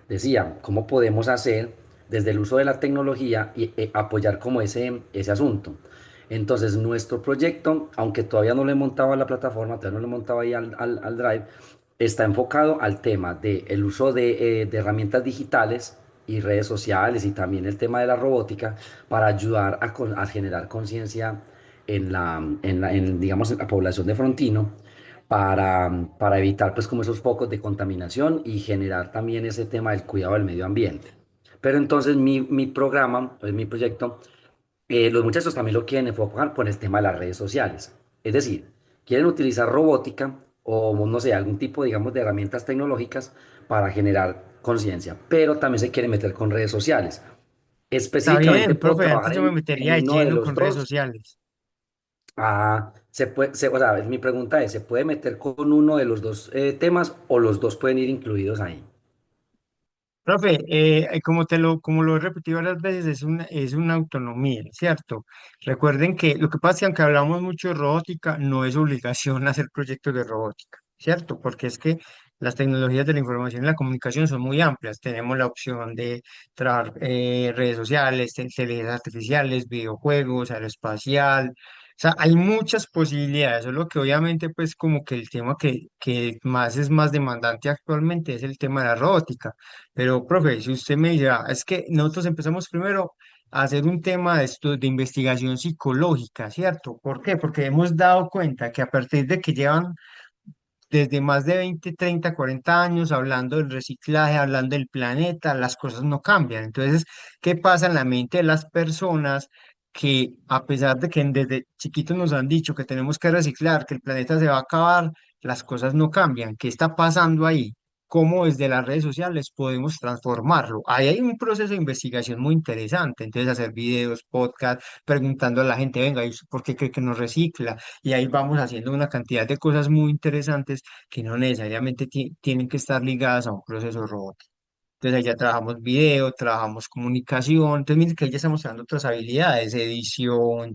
Decían, ¿cómo podemos hacer desde el uso de la tecnología y apoyar como ese asunto? Entonces nuestro proyecto, aunque todavía no lo he montado a la plataforma, todavía no lo he montado ahí al Drive, está enfocado al tema del uso de herramientas digitales y redes sociales y también el tema de la robótica para ayudar a generar conciencia digamos, en la población de Frontino para evitar pues como esos focos de contaminación y generar también ese tema del cuidado del medio ambiente. Pero entonces mi programa, mi proyecto, los muchachos también lo quieren enfocar con el tema de las redes sociales. Es decir, quieren utilizar robótica o no sé, algún tipo, digamos, de herramientas tecnológicas para generar conciencia, pero también se quieren meter con redes sociales. Está Específicamente bien, puedo profe, trabajar antes yo me en metería de uno de lleno los con redes dos. sociales. O sea, mi pregunta es, ¿se puede meter con uno de los dos temas o los dos pueden ir incluidos ahí? Profe, como lo he repetido varias veces, es una autonomía, ¿cierto? Recuerden que lo que pasa es que aunque hablamos mucho de robótica, no es obligación hacer proyectos de robótica, ¿cierto? Porque es que las tecnologías de la información y la comunicación son muy amplias. Tenemos la opción de trabajar redes sociales, inteligencias artificiales, videojuegos, aeroespacial. O sea, hay muchas posibilidades, solo que obviamente pues como que el tema que más es más demandante actualmente es el tema de la robótica. Pero, profe, si usted me dice, es que nosotros empezamos primero a hacer un tema de esto, de investigación psicológica, ¿cierto? ¿Por qué? Porque hemos dado cuenta que a partir de que llevan desde más de 20, 30, 40 años hablando del reciclaje, hablando del planeta, las cosas no cambian. Entonces, ¿qué pasa en la mente de las personas que a pesar de que desde chiquitos nos han dicho que tenemos que reciclar, que el planeta se va a acabar, las cosas no cambian? ¿Qué está pasando ahí? ¿Cómo desde las redes sociales podemos transformarlo? Ahí hay un proceso de investigación muy interesante. Entonces, hacer videos, podcast, preguntando a la gente, venga, ¿y usted por qué cree que no recicla? Y ahí vamos haciendo una cantidad de cosas muy interesantes que no necesariamente tienen que estar ligadas a un proceso robótico. Entonces ahí ya trabajamos video, trabajamos comunicación, entonces mire que ahí ya estamos trabajando otras habilidades, edición,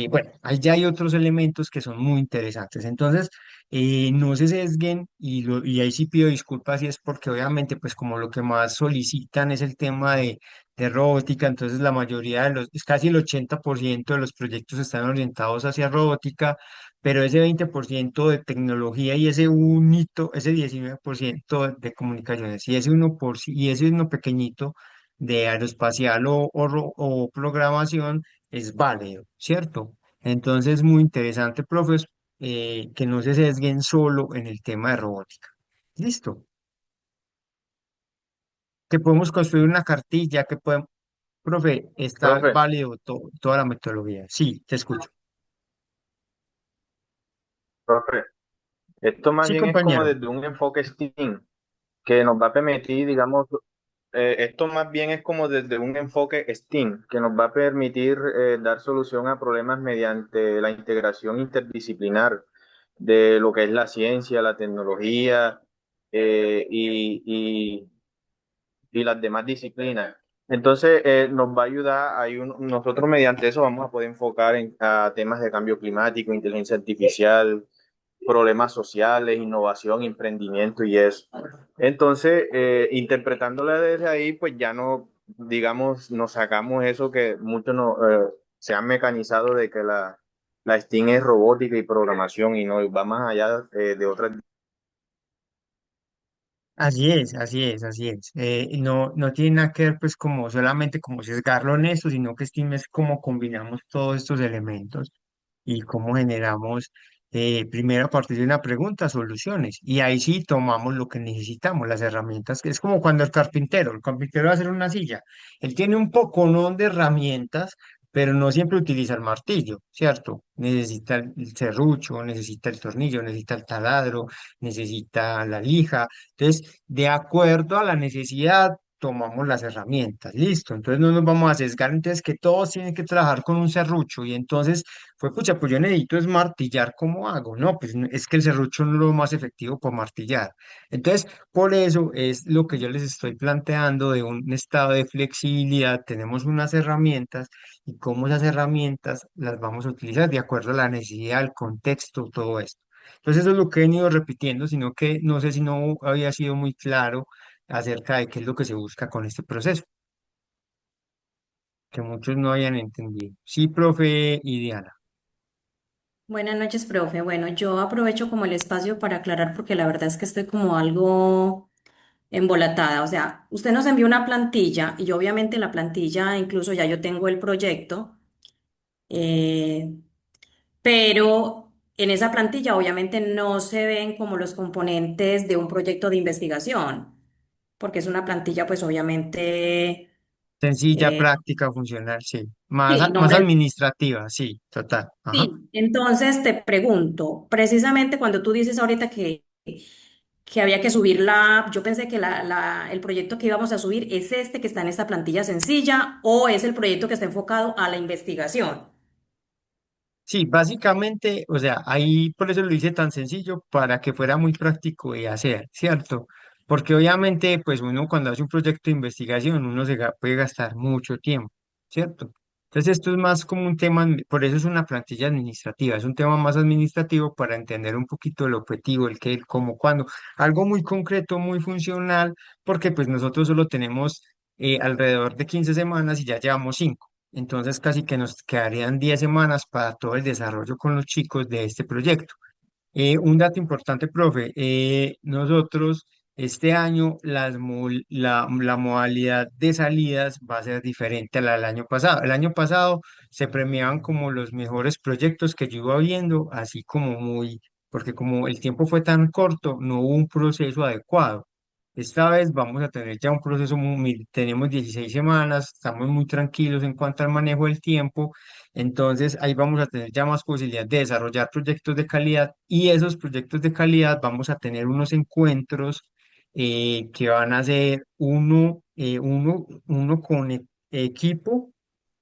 bueno, ahí ya hay otros elementos que son muy interesantes. Entonces, no se sesguen y ahí sí pido disculpas y es porque obviamente pues como lo que más solicitan es el tema de de robótica, entonces la mayoría de es casi el 80% de los proyectos están orientados hacia robótica, pero ese 20% de tecnología y ese unito, ese 19% de comunicaciones y y ese uno pequeñito de aeroespacial o programación es válido, ¿cierto? Entonces, muy interesante, profes, que no se sesguen solo en el tema de robótica. Listo. Que podemos construir una cartilla, que podemos... Profe, está Profe, válido toda la metodología. Sí, te escucho. profe, esto más Sí, bien es como compañero. desde un enfoque STEAM que nos va a permitir, digamos, esto más bien es como desde un enfoque STEAM que nos va a permitir dar solución a problemas mediante la integración interdisciplinar de lo que es la ciencia, la tecnología eh, y, y- y las demás disciplinas. Entonces, nos va a ayudar, nosotros mediante eso vamos a poder enfocar a temas de cambio climático, inteligencia artificial, problemas sociales, innovación, emprendimiento y eso. Entonces, interpretándola desde ahí, pues ya no, digamos, nos sacamos eso que muchos se han mecanizado de que la STEAM es robótica y programación y no va más allá de otras. Así es, así es, así es. No, no tiene nada que ver pues como solamente como sesgarlo en esto, sino que STEAM es cómo combinamos todos estos elementos y cómo generamos, primero a partir de una pregunta, soluciones. Y ahí sí tomamos lo que necesitamos, las herramientas, que es como cuando el carpintero va a hacer una silla, él tiene un poco de herramientas, pero no siempre utiliza el martillo, ¿cierto? Necesita el serrucho, necesita el tornillo, necesita el taladro, necesita la lija. Entonces, de acuerdo a la necesidad, tomamos las herramientas, listo. Entonces no nos vamos a sesgar, entonces que todos tienen que trabajar con un serrucho y entonces fue, pucha, pues yo necesito es martillar, ¿cómo hago? No, pues es que el serrucho no es lo más efectivo para martillar. Entonces, por eso es lo que yo les estoy planteando de un estado de flexibilidad. Tenemos unas herramientas y cómo esas herramientas las vamos a utilizar de acuerdo a la necesidad, al contexto, todo esto. Entonces, eso es lo que he venido repitiendo, sino que no sé si no había sido muy claro acerca de qué es lo que se busca con este proceso, que muchos no hayan entendido. Sí, profe y Diana. Buenas noches, profe. Bueno, yo aprovecho como el espacio para aclarar porque la verdad es que estoy como algo embolatada. O sea, usted nos envió una plantilla y yo obviamente en la plantilla incluso ya yo tengo el proyecto, eh, pero en esa plantilla obviamente no se ven como los componentes de un proyecto de investigación, porque es una plantilla pues obviamente, Sencilla, eh, práctica, funcional, sí. Más, sí, más nombre. administrativa, sí, total. Ajá. Sí, entonces te pregunto, precisamente cuando tú dices ahorita que había que subir yo pensé que el proyecto que íbamos a subir es este que está en esta plantilla sencilla o es el proyecto que está enfocado a la investigación. Sí, básicamente, o sea, ahí por eso lo hice tan sencillo, para que fuera muy práctico de hacer, ¿cierto? Porque obviamente, pues uno cuando hace un proyecto de investigación, uno puede gastar mucho tiempo, ¿cierto? Entonces esto es más como un tema, por eso es una plantilla administrativa, es un tema más administrativo para entender un poquito el objetivo, el qué, el cómo, cuándo, algo muy concreto, muy funcional, porque pues nosotros solo tenemos alrededor de 15 semanas y ya llevamos 5. Entonces casi que nos quedarían 10 semanas para todo el desarrollo con los chicos de este proyecto. Un dato importante, profe, nosotros este año la modalidad de salidas va a ser diferente a la del año pasado. El año pasado se premiaban como los mejores proyectos que yo iba viendo, así como porque como el tiempo fue tan corto, no hubo un proceso adecuado. Esta vez vamos a tener ya un proceso tenemos 16 semanas, estamos muy tranquilos en cuanto al manejo del tiempo, entonces ahí vamos a tener ya más posibilidad de desarrollar proyectos de calidad y esos proyectos de calidad vamos a tener unos encuentros que van a ser uno con equipo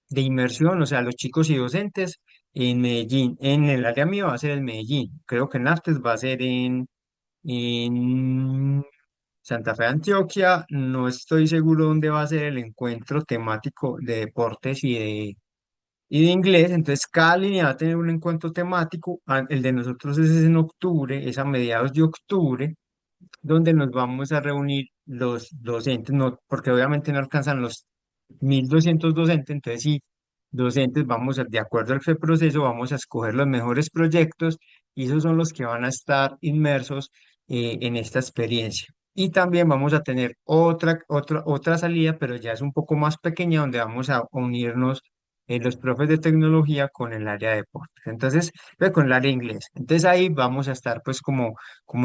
de inmersión, o sea, los chicos y docentes en Medellín. En el área mía va a ser en Medellín, creo que en Artes va a ser en Santa Fe, Antioquia. No estoy seguro dónde va a ser el encuentro temático de deportes y de inglés. Entonces, cada línea va a tener un encuentro temático. El de nosotros es en octubre, es a mediados de octubre, donde nos vamos a reunir los docentes, no, porque obviamente no alcanzan 1.200 docentes, entonces sí, docentes, vamos a, de acuerdo al proceso, vamos a escoger los mejores proyectos y esos son los que van a estar inmersos en esta experiencia. Y también vamos a tener otra salida, pero ya es un poco más pequeña, donde vamos a unirnos los profes de tecnología con el área de deportes. Entonces, con el área de inglés. Entonces ahí vamos a estar pues como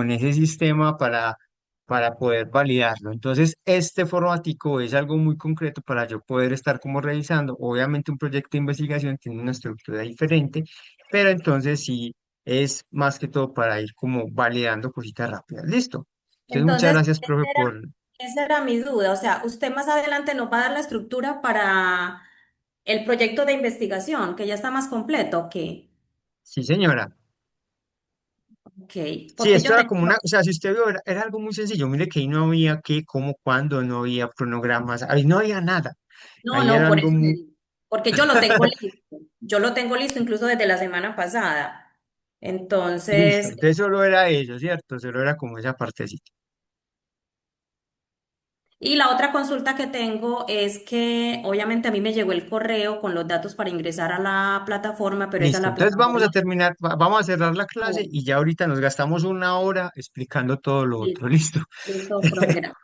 en ese sistema para poder validarlo. Entonces, este formatico es algo muy concreto para yo poder estar como revisando. Obviamente, un proyecto de investigación tiene una estructura diferente, pero entonces sí es más que todo para ir como validando cositas rápidas. Listo. Entonces, muchas Entonces, gracias, profe, por... esa era mi duda. O sea, usted más adelante nos va a dar la estructura para el proyecto de investigación, que ya está más completo, Sí, señora. ok, Sí, porque esto yo era como una, tengo, o sea, si usted vio, era algo muy sencillo. Mire que ahí no había qué, cómo, cuándo, no había cronogramas, ahí no había nada. no, Ahí no, era por algo eso le muy... digo, porque yo lo tengo listo incluso desde la semana pasada. Listo. Entonces, Entonces solo era eso, ¿cierto? Solo era como esa partecita. y la otra consulta que tengo es que obviamente a mí me llegó el correo con los datos para ingresar a la plataforma, pero esa es Listo, la entonces vamos a plataforma. terminar, vamos a cerrar la clase No, y ya ahorita nos gastamos una hora explicando todo lo otro, listo, listo, listo, profe, gracias.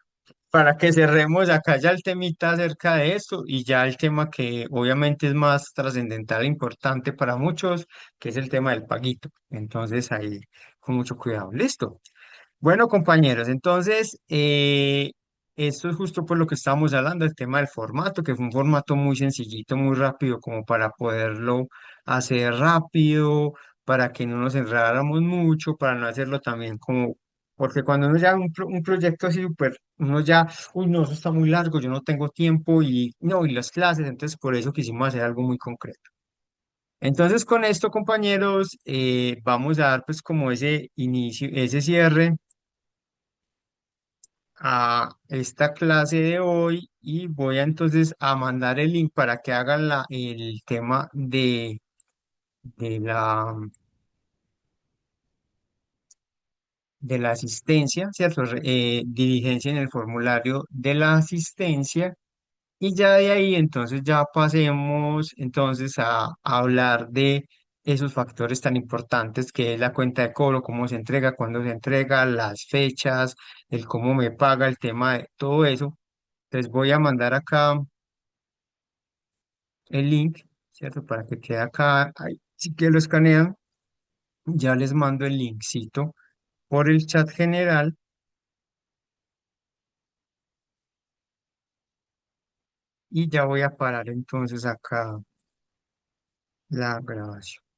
para que cerremos acá ya el temita acerca de esto y ya el tema que obviamente es más trascendental e importante para muchos, que es el tema del paguito. Entonces ahí con mucho cuidado, listo. Bueno, compañeros, entonces, esto es justo por lo que estábamos hablando, el tema del formato, que fue un formato muy sencillito, muy rápido, como para poderlo hacer rápido, para que no nos enredáramos mucho, para no hacerlo también como, porque cuando uno ya un proyecto así súper, uno ya, uy, no, eso está muy largo, yo no tengo tiempo y no, y las clases, entonces por eso quisimos hacer algo muy concreto. Entonces, con esto, compañeros, vamos a dar pues como ese inicio, ese cierre a esta clase de hoy y voy a entonces a mandar el link para que hagan el tema de la, de la asistencia, ¿cierto? Diligencia en el formulario de la asistencia y ya de ahí entonces ya pasemos entonces a hablar de esos factores tan importantes que es la cuenta de cobro, cómo se entrega, cuándo se entrega, las fechas, el cómo me paga, el tema de todo eso. Entonces voy a mandar acá el link, ¿cierto? Para que quede acá, ahí, si que lo escanean, ya les mando el linkcito por el chat general y ya voy a parar entonces acá la grabación.